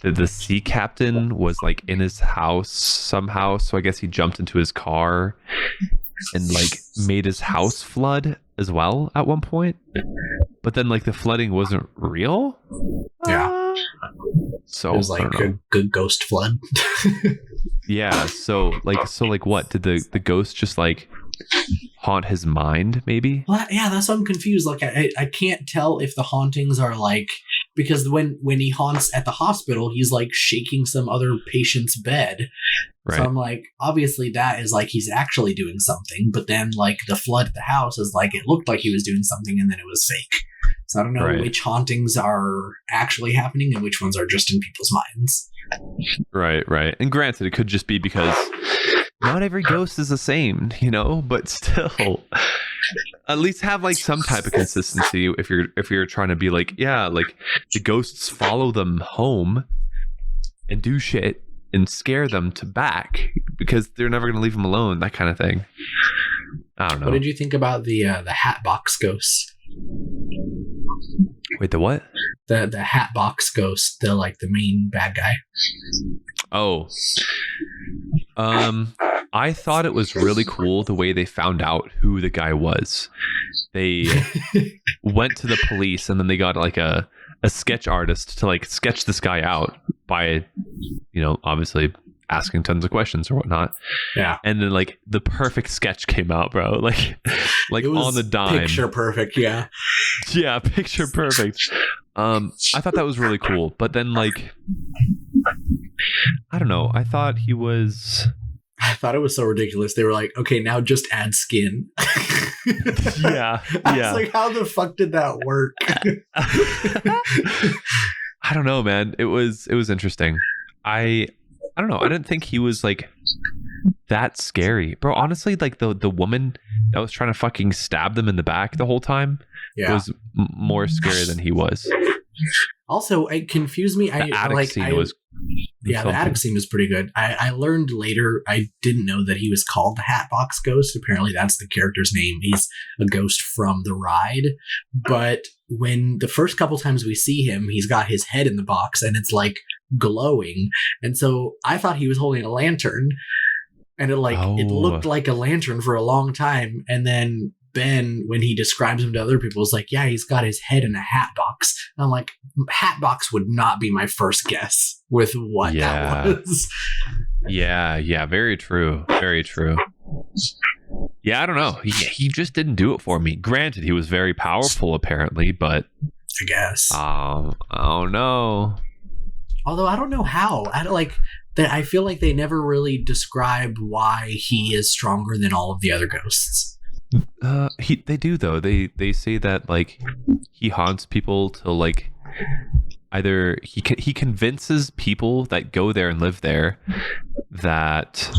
The sea captain was like in his house somehow, so I guess he jumped into his car and like made his house flood as well at one point. But then like the flooding wasn't real. Yeah. So it was like a good ghost flood. Yeah. So like what did the ghost just like haunt his mind? Maybe. Well, yeah, that's why I'm confused. Like I can't tell if the hauntings are like, because when he haunts at the hospital, he's like shaking some other patient's bed. Right. So I'm like, obviously that is like he's actually doing something. But then like the flood at the house is like it looked like he was doing something and then it was fake. So I don't know which hauntings are actually happening and which ones are just in people's minds. Right. And granted, it could just be because not every ghost is the same, you know, but still at least have like some type of consistency if you're trying to be like, yeah, like the ghosts follow them home and do shit and scare them to back because they're never going to leave them alone, that kind of thing. I don't know. What did you think about the hat box ghosts? Wait, the what? The hat box ghost, the main bad guy. Oh. I thought it was really cool the way they found out who the guy was. They went to the police and then they got like a sketch artist to like sketch this guy out by, you know, obviously asking tons of questions or whatnot. Yeah. And then like the perfect sketch came out, bro. Like it was on the dime. Picture perfect, yeah. Yeah, picture perfect. I thought that was really cool. But then like I don't know, I thought it was so ridiculous. They were like, okay, now just add skin. Yeah. I was like, how the fuck did that work? I don't know, man. It was interesting. I don't know. I didn't think he was like that scary, bro. Honestly, like the woman that was trying to fucking stab them in the back the whole time was more scary than he was. Also, it confused me. The attic scene was. Yeah, the attic scene was pretty good. I learned later, I didn't know that he was called the Hatbox Ghost. Apparently that's the character's name. He's a ghost from the ride. But when the first couple times we see him, he's got his head in the box and it's like glowing. And so I thought he was holding a lantern. And it looked like a lantern for a long time. And then Ben, when he describes him to other people, is like, yeah, he's got his head in a hat box. And I'm like, hat box would not be my first guess with what that was. Yeah, very true. Very true. Yeah, I don't know. He just didn't do it for me. Granted, he was very powerful apparently, but I guess. Oh no. Although I don't know how. I feel like they never really describe why he is stronger than all of the other ghosts. They do though. They say that like he haunts people to like either he convinces people that go there and live there that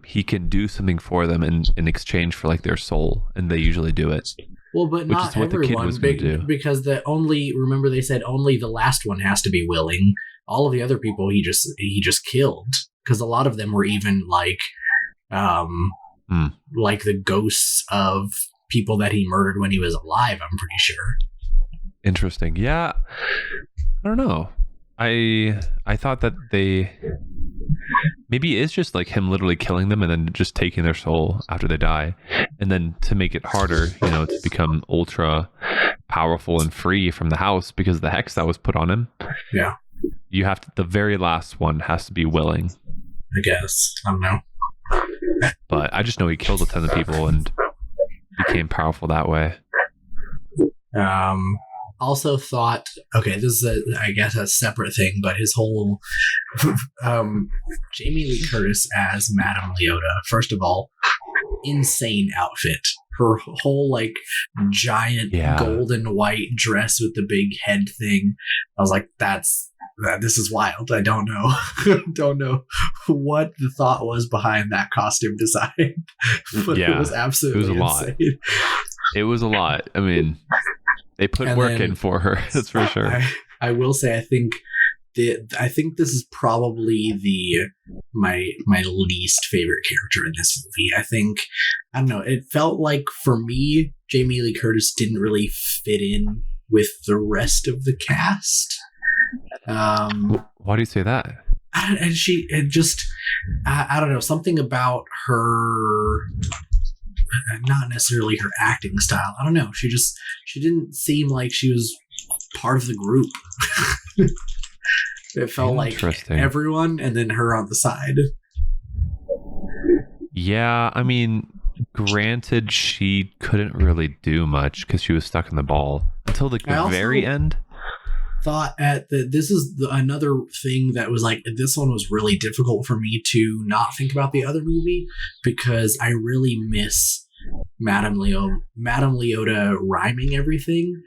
he can do something for them in exchange for like their soul, and they usually do it. Well, but which not is what everyone, the kid was going to do. Because remember they said only the last one has to be willing. All of the other people he just killed, because a lot of them were even like like the ghosts of people that he murdered when he was alive, I'm pretty sure. Interesting. Yeah. I don't know. I thought that maybe it's just like him literally killing them and then just taking their soul after they die. And then to make it harder, you know, to become ultra powerful and free from the house because of the hex that was put on him. Yeah. you have to, the very last one has to be willing. I guess. I don't know. But I just know he killed a ton of people and became powerful that way. Also thought, okay, this is I guess a separate thing, but his whole Jamie Lee Curtis as Madame Leota, first of all, insane outfit. Her whole like giant gold and white dress with the big head thing. I was like, this is wild. I don't know. Don't know what the thought was behind that costume design. But it was absolutely insane. It was a lot. I mean, they put work in for her. That's for sure. I will say, I think this is probably my least favorite character in this movie. I don't know. It felt like for me, Jamie Lee Curtis didn't really fit in with the rest of the cast. Why do you say that? I don't know, something about her, not necessarily her acting style. I don't know. She didn't seem like she was part of the group. It felt like everyone and then her on the side. Yeah, I mean, granted, she couldn't really do much because she was stuck in the ball until the very end. Thought this is another thing that was like, this one was really difficult for me to not think about the other movie because I really miss Madame Leota rhyming everything.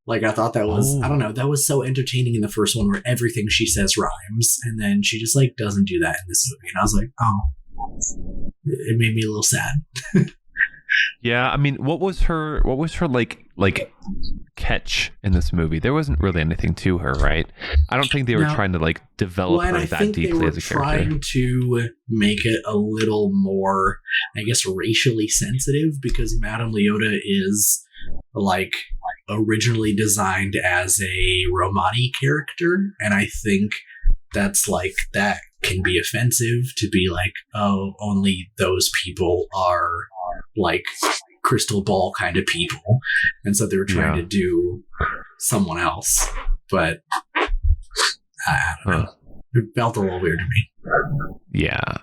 Like, I thought that was, I don't know, that was so entertaining in the first one where everything she says rhymes, and then she just like doesn't do that in this movie, and I was like, oh, it made me a little sad. Yeah, I mean, what was her like catch in this movie? There wasn't really anything to her, right? I don't think they were trying to like develop her that deeply as a character. Trying to make it a little more, I guess, racially sensitive because Madame Leota is like originally designed as a Romani character, and I think that's like, that can be offensive to be like, oh, only those people are like crystal ball kind of people, and so they were trying to do someone else, but I don't know. It felt a little weird to me. Yeah,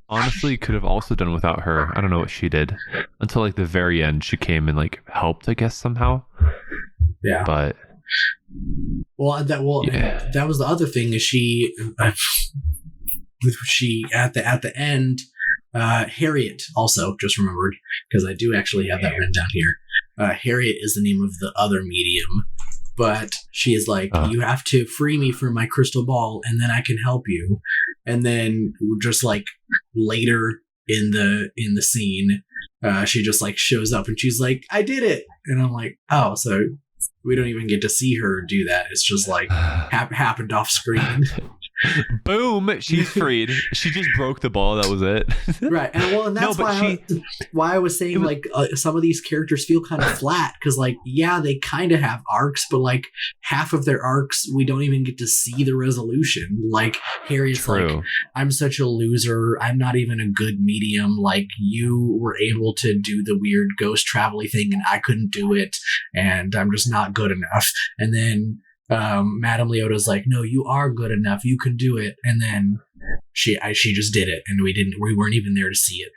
honestly, could have also done without her. I don't know what she did until like the very end. She came and like helped, I guess, somehow. Yeah, but that was the other thing, is she at the end. Harriet also, just remembered, because I do actually have that written down here. Harriet is the name of the other medium, but she is like, you have to free me from my crystal ball and then I can help you. And then just like later in the scene, she just like shows up and she's like, I did it. And I'm like, oh, so we don't even get to see her do that. It's just like happened off screen. Boom, she's freed. She just broke the ball. That was it. Right. And that's why I was saying like some of these characters feel kind of flat, because like, yeah, they kind of have arcs, but like half of their arcs we don't even get to see the resolution. Like Harriet's like, I'm such a loser, I'm not even a good medium, like you were able to do the weird ghost travel-y thing and I couldn't do it, and I'm just not good enough. And then Madame Leota's like, no, you are good enough, you can do it. And then she just did it, and we weren't even there to see it.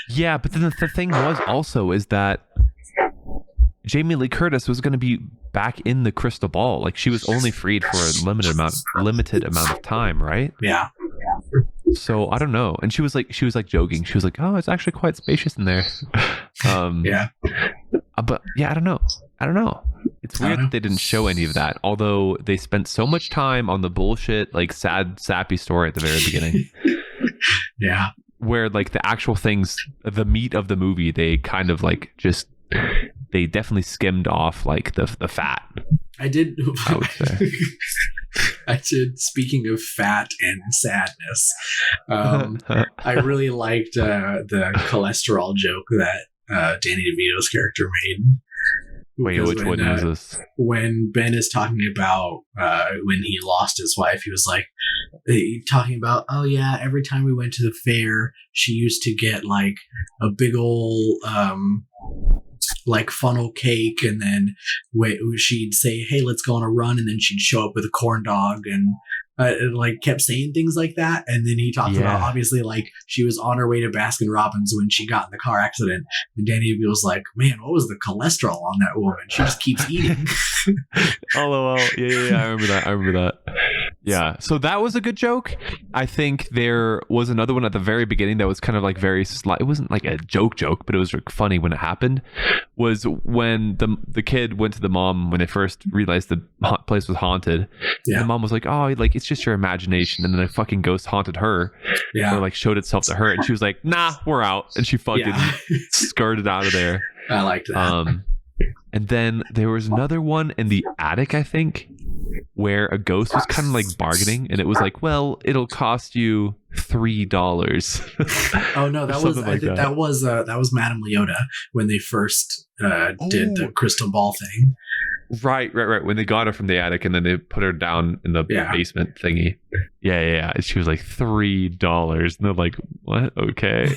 Yeah, but then the thing is that Jamie Lee Curtis was going to be back in the crystal ball. Like, she was only freed for a limited amount of time, right? Yeah. So I don't know. And she was like joking. She was like, oh, it's actually quite spacious in there. Yeah. But yeah, I don't know. It's weird that they didn't show any of that, although they spent so much time on the bullshit, like sad, sappy story at the very beginning. Yeah. Where like the actual things, the meat of the movie, they kind of like they definitely skimmed off like the fat. I would say. I did. Speaking of fat and sadness, I really liked the cholesterol joke that Danny DeVito's character made. Wait, which one is this? When Ben is talking about when he lost his wife, he was like, talking about, oh yeah, every time we went to the fair, she used to get like a big old like funnel cake, and then she'd say, "Hey, let's go on a run," and then she'd show up with a corn dog, and like kept saying things like that. And then he talked about obviously like she was on her way to Baskin Robbins when she got in the car accident, and Danny was like, "Man, what was the cholesterol on that woman? She just keeps eating." LOL. Yeah, I remember that. Yeah, so that was a good joke. I think there was another one at the very beginning that was kind of like very slight. It wasn't like a joke, but it was funny when it happened. Was when the kid went to the mom when they first realized the place was haunted. Yeah. The mom was like, "Oh, like it's just your imagination," and then a fucking ghost haunted her. Yeah, or like showed itself to her, and she was like, "Nah, we're out," and she fucking skirted out of there. I liked that. And then there was another one in the attic, I think, where a ghost was kind of like bargaining, and it was like, "Well, it'll cost you $3." Oh no, that was that was Madame Leota when they first did the crystal ball thing. Right. When they got her from the attic and then they put her down in the basement thingy. Yeah. And she was like $3, and they're like, "What? Okay."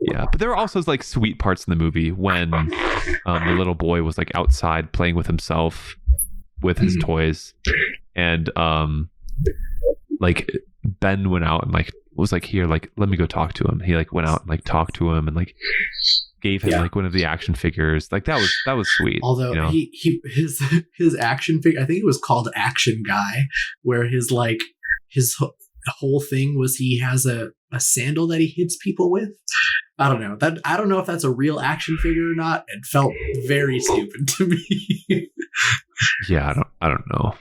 Yeah, but there were also like sweet parts in the movie when the little boy was like outside playing with himself with his toys, and like Ben went out and like was like, "Here, like let me go talk to him." He like went out and like talked to him and like gave him like one of the action figures. Like that was sweet. Although his action figure, I think it was called Action Guy, where his whole thing was he has a sandal that he hits people with. I don't know if that's a real action figure or not. It felt very stupid to me. Yeah, I don't know.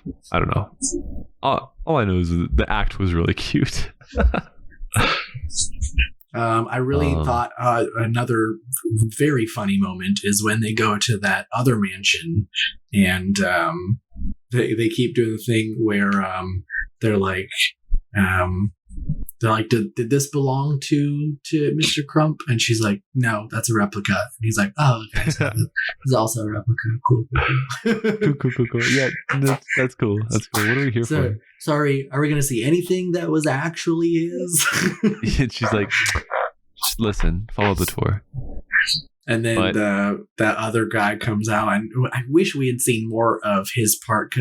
All I know is the act was really cute. I really thought another very funny moment is when they go to that other mansion, and they keep doing the thing where they're like, did this belong to Mr. Crump? And she's like, "No, that's a replica." And he's like, "Oh, okay, so it's also a replica." Cool. Cool. Yeah, that's cool. What are we here for? Sorry, are we going to see anything that was actually his? And she's like, "Just listen, follow the tour." And then that other guy comes out, and I wish we had seen more of his part,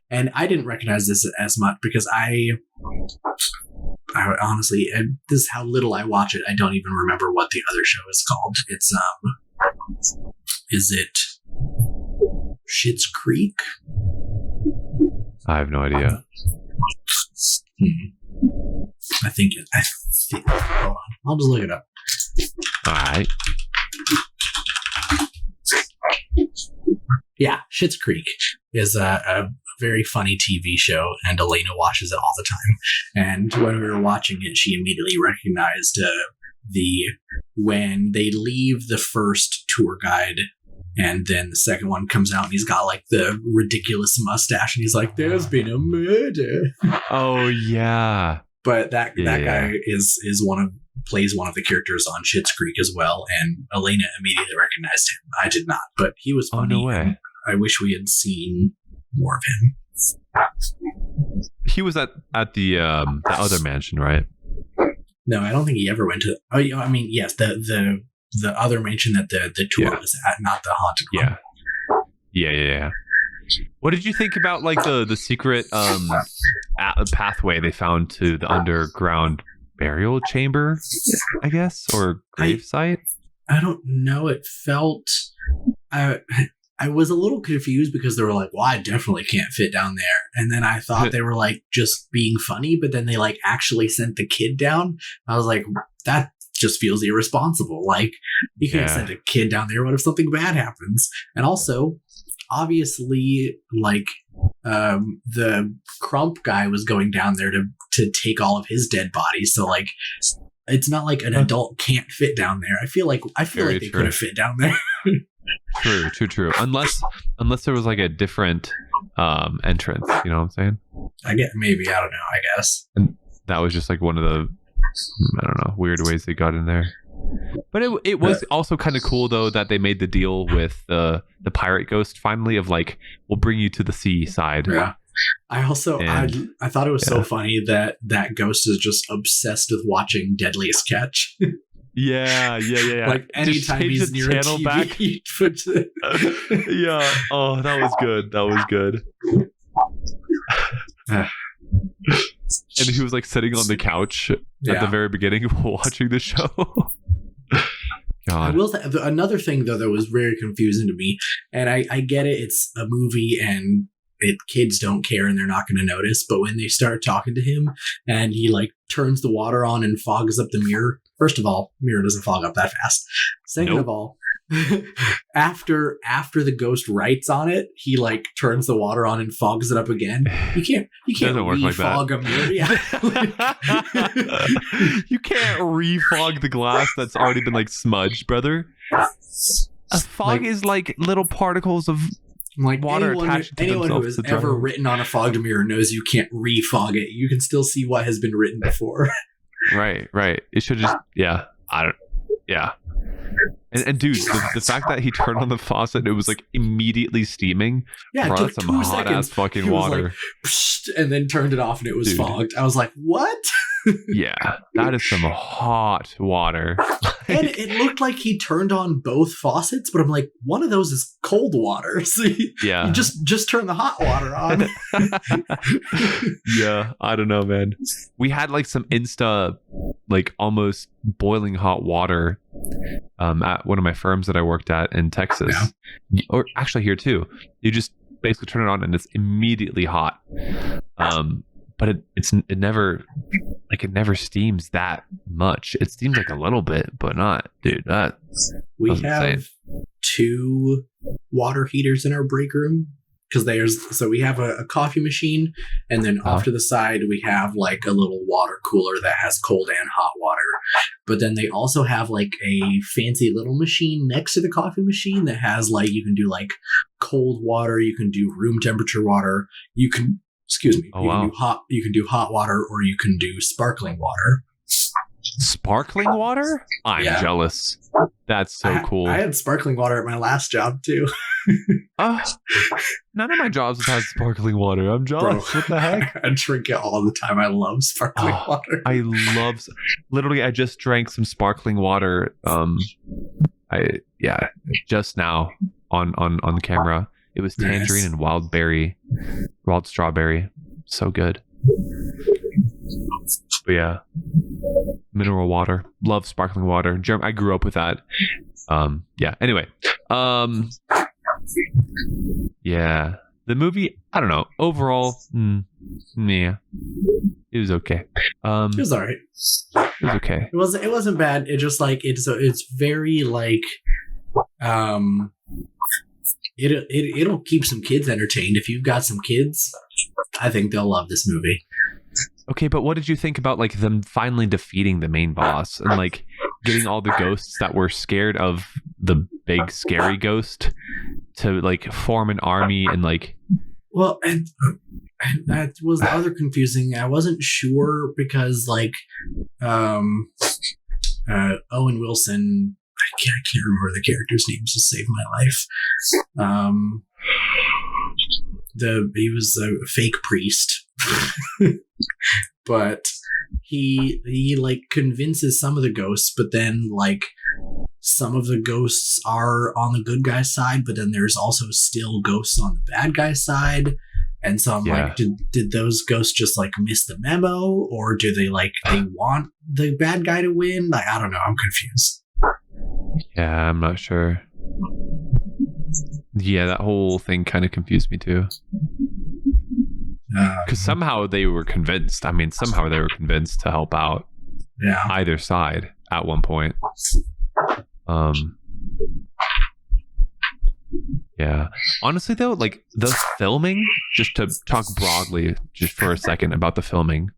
and I didn't recognize this as much because I honestly, and this is how little I watch it, I don't even remember what the other show is called. It's is it Schitt's Creek? I have no idea. I think hold on, I'll just look it up. All right. Yeah, Schitt's Creek is a very funny TV show, and Elena watches it all the time. And when we were watching it, she immediately recognized when they leave the first tour guide, and then the second one comes out, and he's got like the ridiculous mustache, and he's like, "There's been a murder." Oh yeah. But that guy plays one of the characters on Schitt's Creek as well, and Elena immediately recognized him. I did not, but he was funny. Oh, no way. I wish we had seen more of him. He was at the other mansion, right? No, I don't think he ever went to. Oh, I mean, yes, the other mansion that the tour was at, not the haunted one. Yeah. What did you think about like the secret pathway they found to the underground burial chamber, I guess, or grave site? I don't know. It felt I was a little confused because they were like, "Well, I definitely can't fit down there," and then I thought they were like just being funny, but then they like actually sent the kid down. I was like, that just feels irresponsible. Like, you can't send a kid down there. What if something bad happens? And also, obviously, like the Crump guy was going down there to take all of his dead bodies, so like it's not like an adult can't fit down there. I feel like they could have fit down there. True. Unless there was like a different entrance, you know what I'm saying? I don't know, I guess. And that was just like one of the, I don't know, weird ways they got in there. But it was also kind of cool though that they made the deal with the pirate ghost finally of like, we'll bring you to the seaside. Yeah. I also I thought it was so funny that ghost is just obsessed with watching Deadliest Catch. Yeah. Like Just anytime change he's the near channel a TV, back. he puts it. Yeah. Oh, that was good. And he was like sitting on the couch at the very beginning watching the show. I God. will say, another thing though that was very confusing to me, and I get it, it's a movie and kids don't care and they're not going to notice, but when they start talking to him and he like turns the water on and fogs up the mirror, first of all, mirror doesn't fog up that fast. Second of all, after the ghost writes on it, he like turns the water on and fogs it up again. You can't Doesn't work like that. refog a mirror. Yeah. You can't refog the glass that's already been like smudged, brother. A fog is like little particles of Like water attached to anyone who themselves has to ever dry. written on a fogged mirror knows you can't refog it. You can still see what has been written before. Right. It should just And dude, the fact that he turned on the faucet and it was like immediately steaming. Yeah, Bro, it took that's some 2 hot seconds. ass fucking He was water. like, psst, and then turned it off and it was Dude. fogged. I was like, what? Yeah, that is some hot water. And it looked like he turned on both faucets, but I'm like, one of those is cold water. So you Yeah. just turn the hot water on. Yeah, I don't know, man. We had like some like almost boiling hot water at one of my firms that I worked at in Texas. Or actually here too. You just basically turn it on and it's immediately hot. But it never steams that much. It steams like a little bit, but not, dude. We That's have insane. 2 water heaters in our break room because we have a coffee machine, and then off to the side we have like a little water cooler that has cold and hot water. But then they also have like a fancy little machine next to the coffee machine that has like, you can do like cold water, you can do room temperature water, you can you can do hot water, or you can do sparkling water. Sparkling water? I'm Yeah. jealous. That's so cool. I had sparkling water at my last job too. None of my jobs have had sparkling water. I'm jealous. Bro, What the heck? I drink it all the time. I love sparkling water. I literally I just drank some sparkling water just now on camera. It was tangerine and wild strawberry. So good. But yeah, mineral water. Love sparkling water. I grew up with that. Anyway, yeah, the movie, I don't know, overall, yeah, it was okay. It was all right. It was okay. It wasn't bad. It just like it's very like it'll keep some kids entertained. If you've got some kids, I think they'll love this movie. Okay, but what did you think about like them finally defeating the main boss and like getting all the ghosts that were scared of the big scary ghost to like form an army and like? Well, and that was the other confusing. I wasn't sure because like Owen Wilson, I can't remember the character's names to save my life. He was a fake priest. But he like convinces some of the ghosts, but then like some of the ghosts are on the good guy's side, but then there's also still ghosts on the bad guy's side. And so I'm like, did those ghosts just like miss the memo, or do they want the bad guy to win? Like, I don't know. I'm confused. Yeah, I'm not sure. Yeah, that whole thing kind of confused me too. Because somehow they were convinced. I mean, somehow they were convinced to help out either side at one point. Yeah. Honestly, though, like the filming, just to talk broadly just for a second about the filming,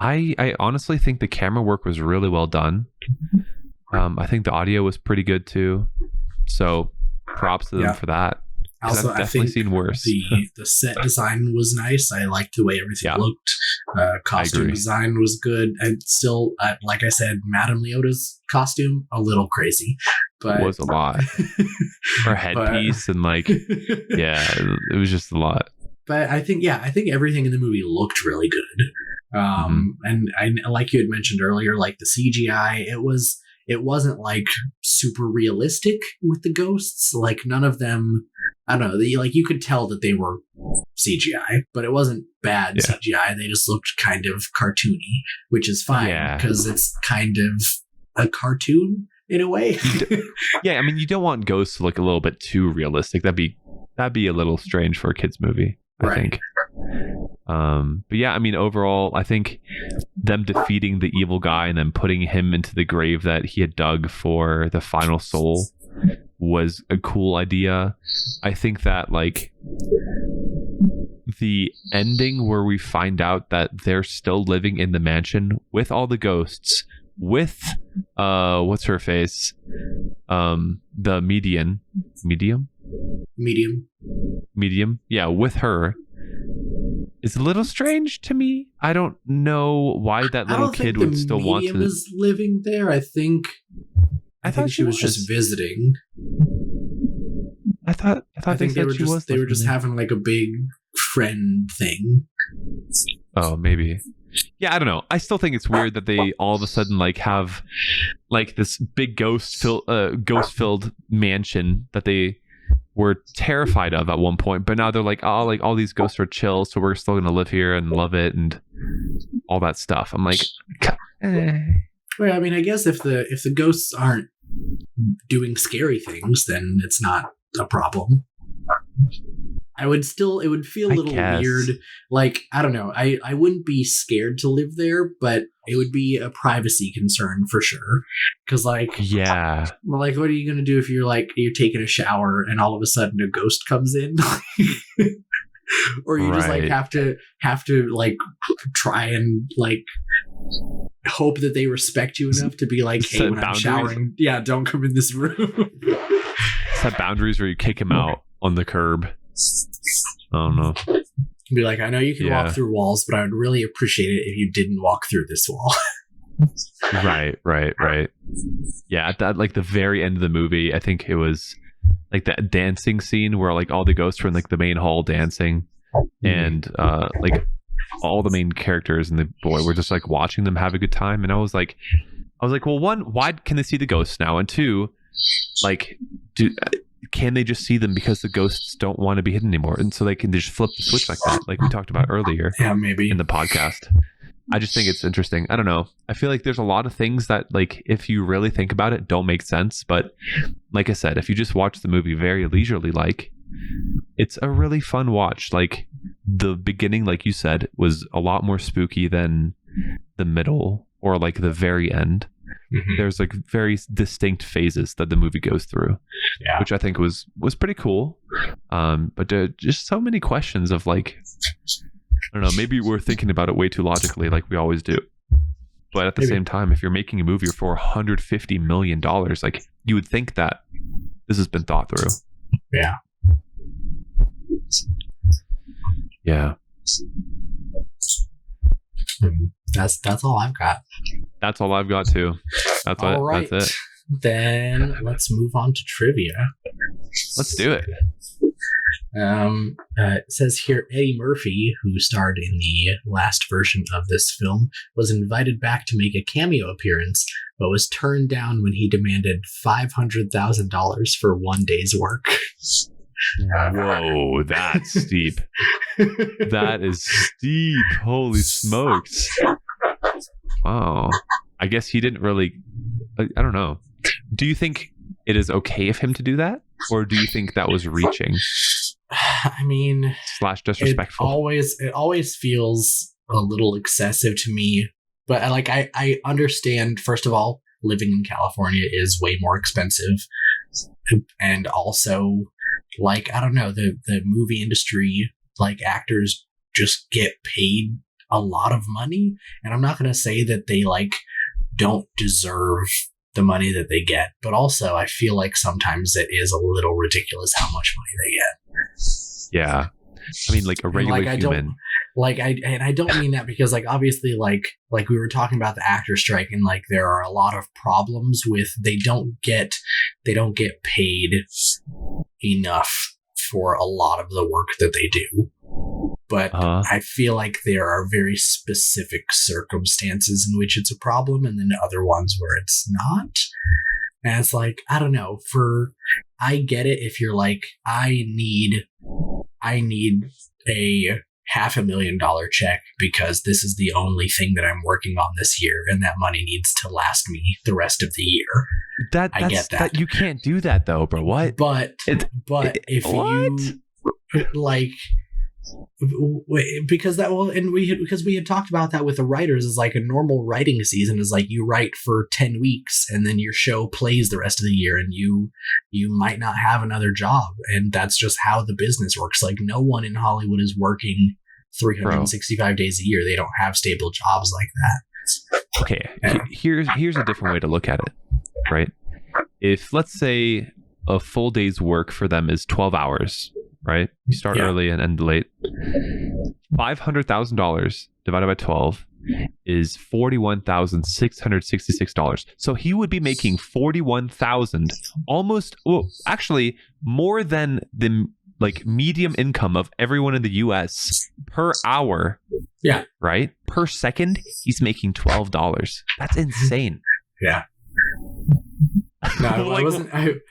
I honestly think the camera work was really well done. I think the audio was pretty good too. So props to them for that. Also, I've definitely seen worse. The set design was nice. I liked the way everything looked. Costume design was good. And still, like I said, Madame Leota's costume, a little crazy. But it was a lot. Her headpiece and like, it was just a lot. But I think everything in the movie looked really good. And like you had mentioned earlier, like the CGI, it was it wasn't like super realistic with the ghosts. Like none of them, I don't know, like you could tell that they were CGI, but it wasn't bad CGI. They just looked kind of cartoony, which is fine because it's kind of a cartoon in a way. I mean, you don't want ghosts to look a little bit too realistic. That'd be a little strange for a kids movie, I think. But yeah, I mean, overall, I think them defeating the evil guy and then putting him into the grave that he had dug for the final soul was a cool idea. I think that like the ending where we find out that they're still living in the mansion with all the ghosts, with what's her face, the medium, yeah, with her, is a little strange to me. I don't know why that little kid would still want to. The medium is living there. I think she was just visiting. I thought they were just having like a big friend thing. Oh, maybe. Yeah, I don't know. I still think it's weird that they all of a sudden like have like this big ghost filled mansion that they were terrified of at one point, but now they're like, oh, like all these ghosts are chill, so we're still gonna live here and love it and all that stuff. I'm like, well, I mean, I guess if the ghosts aren't doing scary things, then it's not a problem. It would feel a little weird. Like, I don't know. I wouldn't be scared to live there, but it would be a privacy concern for sure. Because like, what are you going to do if you're taking a shower and all of a sudden a ghost comes in? Or you just like have to like try and like hope that they respect you enough to be like, hey, when I'm showering, don't come in this room. Set boundaries where you kick him out on the curb. I don't know. Be like, I know you can walk through walls, but I would really appreciate it if you didn't walk through this wall. Right. Yeah, at that like the very end of the movie, I think it was like that dancing scene where like all the ghosts were in like the main hall dancing, and like all the main characters and the boy were just like watching them have a good time. And I was like, well, one, why can they see the ghosts now? And two, like, can they just see them because the ghosts don't want to be hidden anymore, and so they can just flip the switch like that, like we talked about earlier? Yeah, maybe in the podcast. I just think it's interesting. I don't know. I feel like there's a lot of things that, like, if you really think about it, don't make sense. But like I said, if you just watch the movie very leisurely, like, it's a really fun watch. Like, the beginning, like you said, was a lot more spooky than the middle or like the very end. Mm-hmm. There's like very distinct phases that the movie goes through, which I think was pretty cool. But just so many questions of like, I don't know, maybe we're thinking about it way too logically, like we always do. But at the same time, if you're making a movie for $150 million, like, you would think that this has been thought through. Yeah. Yeah. That's all I've got. That's all I've got too. That's all right. That's it. Then let's move on to trivia. Let's do it. It says here, Eddie Murphy, who starred in the last version of this film, was invited back to make a cameo appearance, but was turned down when he demanded $500,000 for one day's work. Whoa, that's steep. That is steep. Holy smokes. Wow. I guess he didn't really... I don't know. Do you think it is okay of him to do that? Or do you think that was reaching? I mean... / disrespectful. It always feels a little excessive to me. But I understand, first of all, living in California is way more expensive. And also, like, I don't know, the movie industry, like, actors just get paid a lot of money. And I'm not going to say that they, like, don't deserve the money that they get. But also, I feel like sometimes it is a little ridiculous how much money they get. Yeah. I mean, like, a regular human. I don't mean that because, like, obviously, like we were talking about the actor strike, and like there are a lot of problems with they don't get paid enough for a lot of the work that they do. But I feel like there are very specific circumstances in which it's a problem, and then other ones where it's not. And it's like, I don't know, I get it if you're like, I need a $500,000 check because this is the only thing that I'm working on this year, and that money needs to last me the rest of the year. I get that. You can't do that though, bro. What? But if what? you like, because we had talked about that with the writers, is like a normal writing season is like you write for 10 weeks and then your show plays the rest of the year, and you might not have another job, and that's just how the business works. Like, no one in Hollywood is working 365 days a year. They don't have stable jobs like that. Okay, here's a different way to look at it, right? If, let's say, a full day's work for them is 12 hours, right? You start early and end late. $500,000 divided by 12 is $41,666. So he would be making $41,000, actually more than the like medium income of everyone in the US per hour. Yeah. Right? Per second, he's making $12. That's insane. Yeah. No,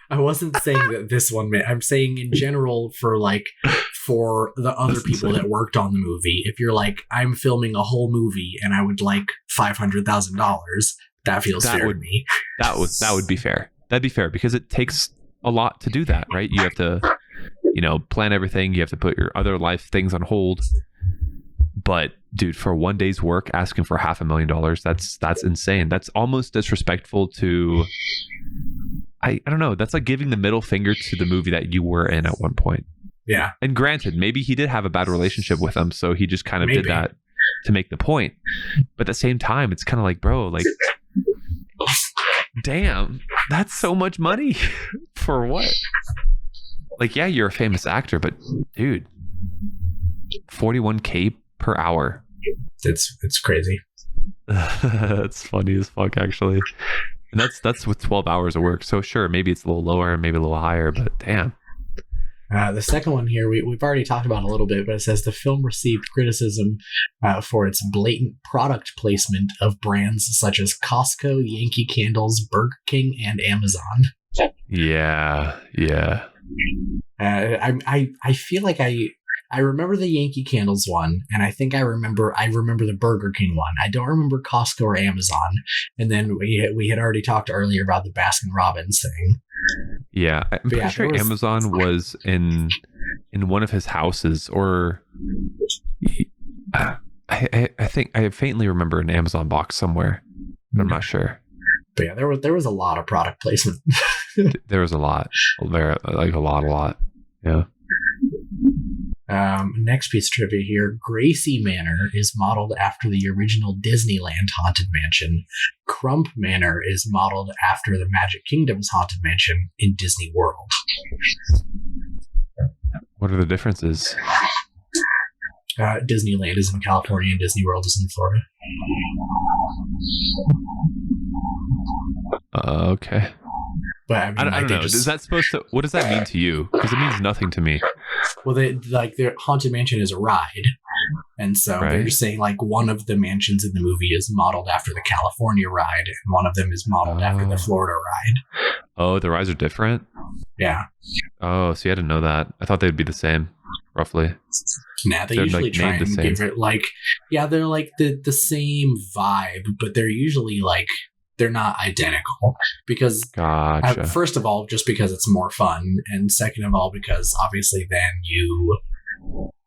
I wasn't saying that this one. I'm saying in general for the other people that worked on the movie. If you're like, I'm filming a whole movie and I would like $500,000, that feels fair to me. That would be fair. That'd be fair because it takes a lot to do that, right? You have to, plan everything. You have to put your other life things on hold. But dude, for one day's work, asking for $500,000, that's insane. That's almost disrespectful to. I don't know. That's like giving the middle finger to the movie that you were in at one point. Yeah. And granted, maybe he did have a bad relationship with them, so he just kind of did that to make the point. But at the same time, it's kind of like, bro, like, damn, that's so much money for what? Like, yeah, you're a famous actor, but dude, $41K per hour. It's crazy. That's funny as fuck, actually. And that's with 12 hours of work. So sure, maybe it's a little lower, maybe a little higher, but damn. The second one here, we've already talked about a little bit, but it says the film received criticism for its blatant product placement of brands such as Costco, Yankee Candles, Burger King, and Amazon. Yeah. I feel like I remember the Yankee Candles one, and I think I remember the Burger King one. I don't remember Costco or Amazon. And then we had already talked earlier about the Baskin Robbins thing. Yeah, I'm pretty sure Amazon was in one of his houses, or I think I faintly remember an Amazon box somewhere, but I'm not sure. But yeah, there was a lot of product placement. There was a lot, like a lot. Yeah. Next piece of trivia here. Gracie Manor is modeled after the original Disneyland Haunted Mansion. Crump Manor is modeled after the Magic Kingdom's Haunted Mansion in Disney World. What are the differences? Disneyland is in California and Disney World is in Florida. Okay. But I mean, I don't know. Is that supposed to? What does that mean to you? Because it means nothing to me. Well, their Haunted Mansion is a ride, and so they're just saying like one of the mansions in the movie is modeled after the California ride, and one of them is modeled after the Florida ride. Oh, the rides are different? Yeah. Oh, see, I didn't know that. I thought they'd be the same, roughly. Nah, they usually try and give it they're like the same vibe, but they're usually like. They're not identical because, gotcha. First of all, just because it's more fun, and second of all, because obviously then you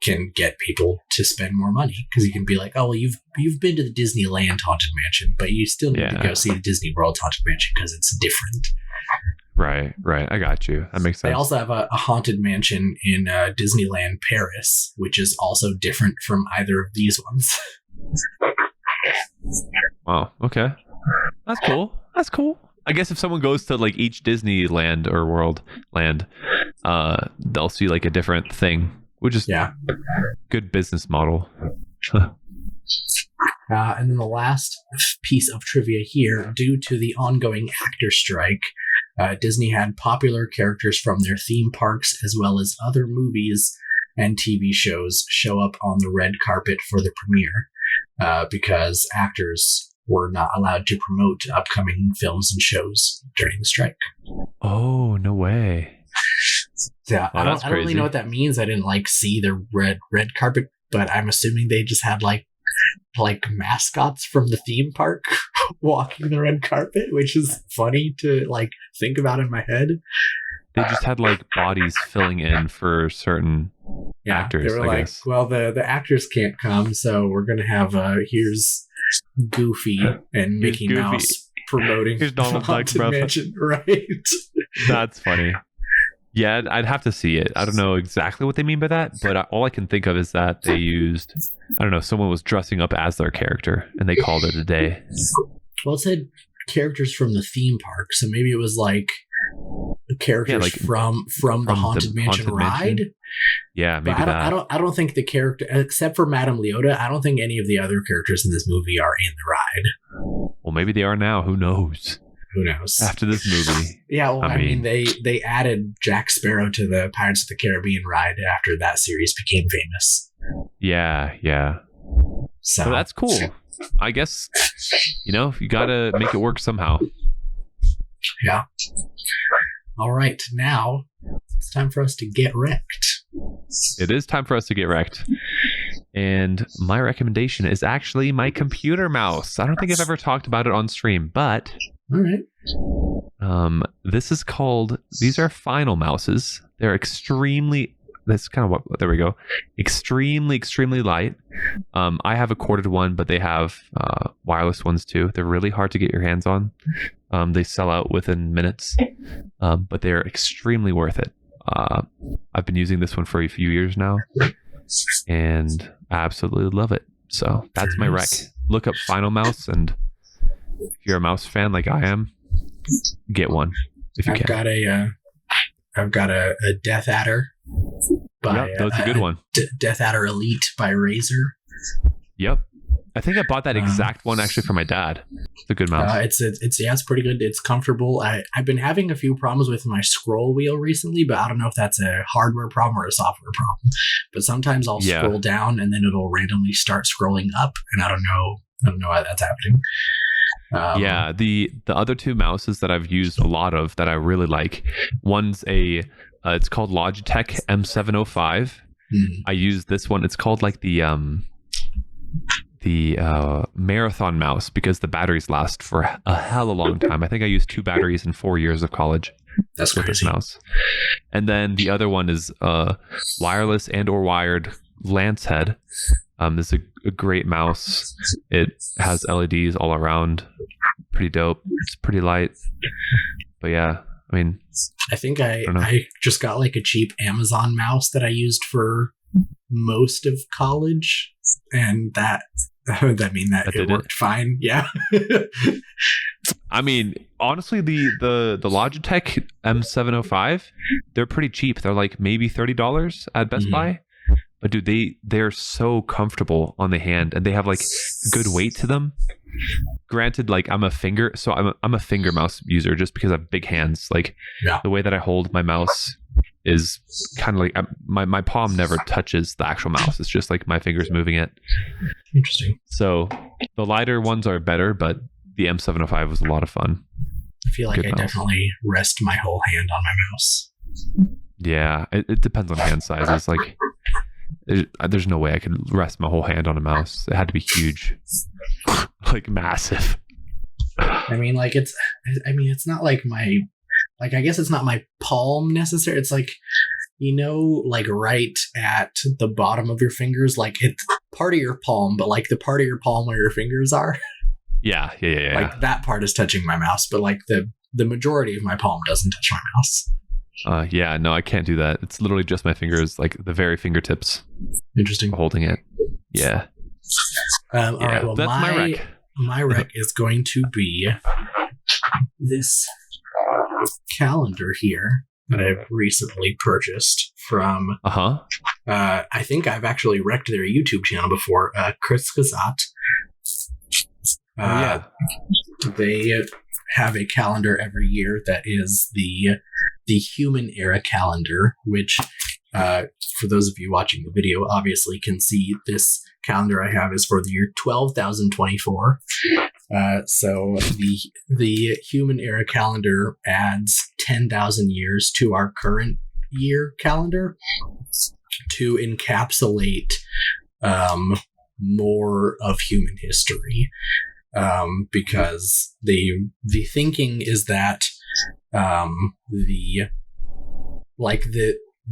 can get people to spend more money because you can be like, oh, well, you've been to the Disneyland Haunted Mansion, but you still need to go see the Disney World Haunted Mansion because it's different. Right. I got you. That makes sense. They also have a haunted mansion in Disneyland Paris, which is also different from either of these ones. Wow. Okay. That's cool. I guess if someone goes to like each Disneyland or World Land, they'll see like a different thing, which is good business model. And then the last piece of trivia here, due to the ongoing actor strike, Disney had popular characters from their theme parks as well as other movies and TV shows show up on the red carpet for the premiere because actors were not allowed to promote upcoming films and shows during the strike. Oh, no way. Yeah, Oh, I that's don't really crazy. know what that means. I didn't see the red carpet, but I'm assuming they just had like mascots from the theme park walking the red carpet, which is funny to think about in my head. They just had like bodies filling in for certain actors, They were I like, guess. well, the actors can't come, so we're gonna have here's Goofy and Mickey Goofy. Mouse promoting Here's Donald the Duck, Haunted brother. Mansion, right? That's funny. Yeah, I'd have to see it. I don't know exactly what they mean by that, but all I can think of is that they used, I don't know, someone was dressing up as their character and they called it a day. Well, it said characters from the theme park, so maybe it was like characters from the Haunted Mansion ride. Yeah, maybe But that. I don't think the character, except for Madame Leota, I don't think any of the other characters in this movie are in the ride. Well, maybe they are now. Who knows? Who knows? After this movie. Yeah, well, I mean, they added Jack Sparrow to the Pirates of the Caribbean ride after that series became famous. Yeah. So Well, that's cool. I guess, you gotta make it work somehow. Yeah. All right, now it's time for us to get wrecked. It is time for us to get wrecked. And my recommendation is actually my computer mouse. I don't think I've ever talked about it on stream, but All right. these are final mouses. They're there we go. Extremely light. I have a corded one, but they have wireless ones too. They're really hard to get your hands on. They sell out within minutes, but they're extremely worth it. I've been using this one for a few years now, and I absolutely love it. So that's my rec. Look up Final Mouse, and if you're a mouse fan like I am, get one if you can. I've got a Death Adder by Yep, that's a good one. Death Adder Elite by Razer. Yep. I think I bought that exact one actually for my dad. It's a good mouse. It's pretty good. It's comfortable. I've been having a few problems with my scroll wheel recently, but I don't know if that's a hardware problem or a software problem. But sometimes I'll scroll down and then it'll randomly start scrolling up, and I don't know why that's happening. Yeah, the other two mouses that I've used a lot of that I really like. One's it's called Logitech M705. I use this one. It's called like the marathon mouse because the batteries last for a hell of a long time. I think I used 2 batteries in 4 years of college. That's with this crazy. mouse. And then the other one is wireless and or wired Lance head. This is a great mouse. It has LEDs all around. Pretty dope. It's pretty light. But yeah, I mean, I think don't know. I just got like a cheap Amazon mouse that I used for most of college, and that it worked fine. Yeah. I mean, honestly, the Logitech M705, they're pretty cheap. They're like maybe $30 at Best Buy. But dude, they're so comfortable on the hand, and they have like good weight to them. Granted, like I'm a finger mouse user just because I have big hands. Like the way that I hold my mouse is kind of like my palm never touches the actual mouse. It's just like my fingers moving it. Interesting. So the lighter ones are better, but the M705 was a lot of fun. I feel like Good I mouse. definitely rest my whole hand on my mouse. Yeah, it depends on hand sizes. Like there's no way I could rest my whole hand on a mouse. It had to be huge. Like massive. I mean, it's not like I guess it's not my palm necessarily. It's like, like right at the bottom of your fingers, like it's part of your palm, but like the part of your palm where your fingers are. Yeah. Like that part is touching my mouse, but like the majority of my palm doesn't touch my mouse. Yeah, no, I can't do that. It's literally just my fingers, like the very fingertips Interesting. holding it. Yeah. All right. Well, that's my rec. My rec is going to be this calendar here that I've recently purchased from. I think I've actually wrecked their YouTube channel before. Chris Gazat. Yeah. They have a calendar every year that is the human era calendar, which for those of you watching the video obviously can see this calendar I have is for the year 12,024, So the human era calendar adds 10,000 years to our current year calendar to encapsulate more of human history, because the thinking is that the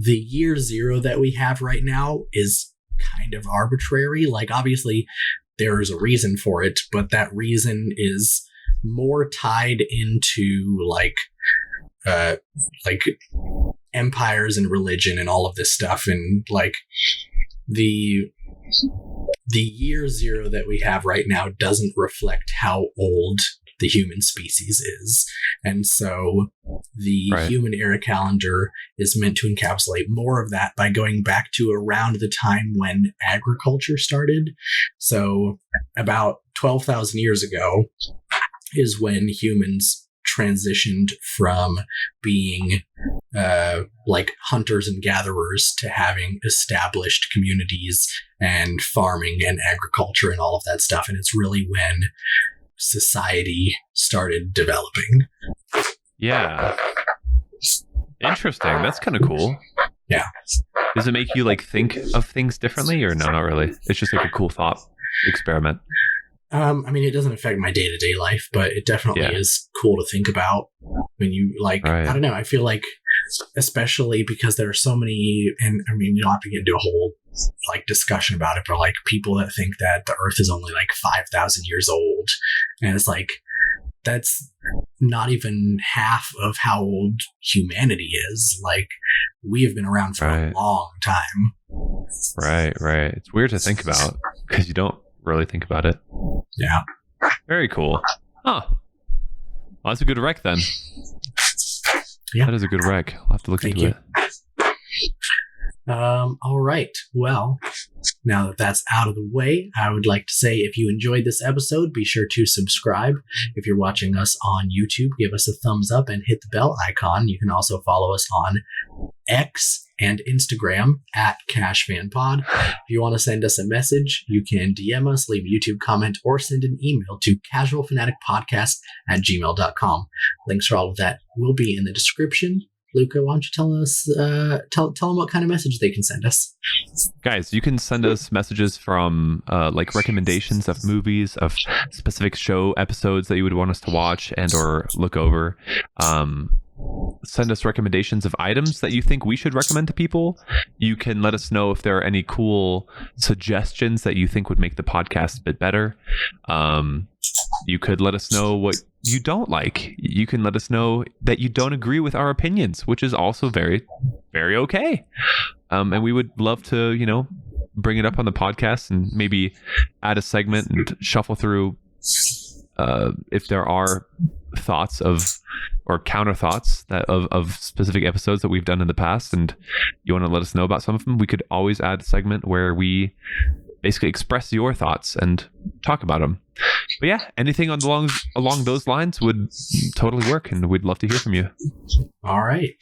year zero that we have right now is kind of arbitrary. Like, obviously there's a reason for it, but that reason is more tied into like empires and religion and all of this stuff, and like the year zero that we have right now doesn't reflect how old the human species is. And so the human era calendar is meant to encapsulate more of that by going back to around the time when agriculture started. So about 12,000 years ago is when humans transitioned from being like hunters and gatherers to having established communities and farming and agriculture and all of that stuff. And it's really when society started developing. Yeah. Interesting. That's kind of cool. Yeah. Does it make you like think of things differently, or no, not really? It's just like a cool thought experiment. I mean, it doesn't affect my day-to-day life, but it definitely is cool to think about when you like, I don't know. I feel like, especially because there are so many, and I mean, we don't have to get into a whole like discussion about it, but like people that think that the earth is only like 5,000 years old. And it's like, that's not even half of how old humanity is. Like, we have been around for a long time. Right. It's weird to think about because you don't really think about it. Yeah. Very cool. Huh. Well, that's a good rec then. Yeah. That is a good rec. I'll have to look into it. All right. Well, now that that's out of the way, I would like to say if you enjoyed this episode, be sure to subscribe. If you're watching us on YouTube, give us a thumbs up and hit the bell icon. You can also follow us on X and Instagram at CashFanPod. If you want to send us a message, you can DM us, leave a YouTube comment, or send an email to casualfanaticpodcast@gmail.com. Links for all of that will be in the description. Luca, why don't you tell us, tell them what kind of message they can send us? Guys, you can send us messages from like recommendations of movies, of specific show episodes that you would want us to watch and or look over. Send us recommendations of items that you think we should recommend to people. You can let us know if there are any cool suggestions that you think would make the podcast a bit better. You could let us know what you don't like. You can let us know that you don't agree with our opinions, which is also very, very okay. And we would love to, bring it up on the podcast and maybe add a segment and shuffle through if there are thoughts of or counter thoughts of specific episodes that we've done in the past and you want to let us know about some of them, we could always add a segment where we basically express your thoughts and talk about them. But yeah, anything along those lines would totally work, and we'd love to hear from you. All right.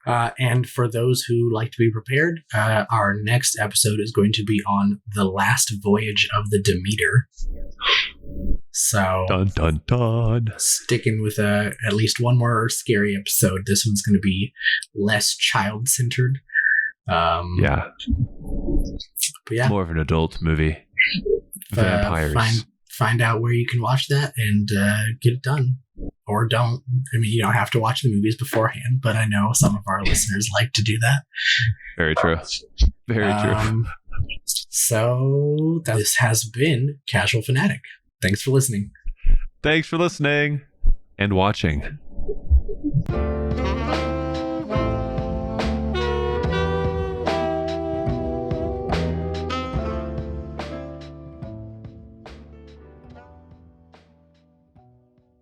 And for those who like to be prepared, our next episode is going to be on the last voyage of the Demeter. So, dun dun dun. Sticking with at least one more scary episode. This one's going to be less child-centered. Yeah. But yeah, more of an adult movie. Vampires. Find out where you can watch that and get it done. Or don't. I mean, you don't have to watch the movies beforehand, but I know some of our listeners like to do that. Very true. Very true. So this has been Casual Fanatic. Thanks for listening. Thanks for listening and watching.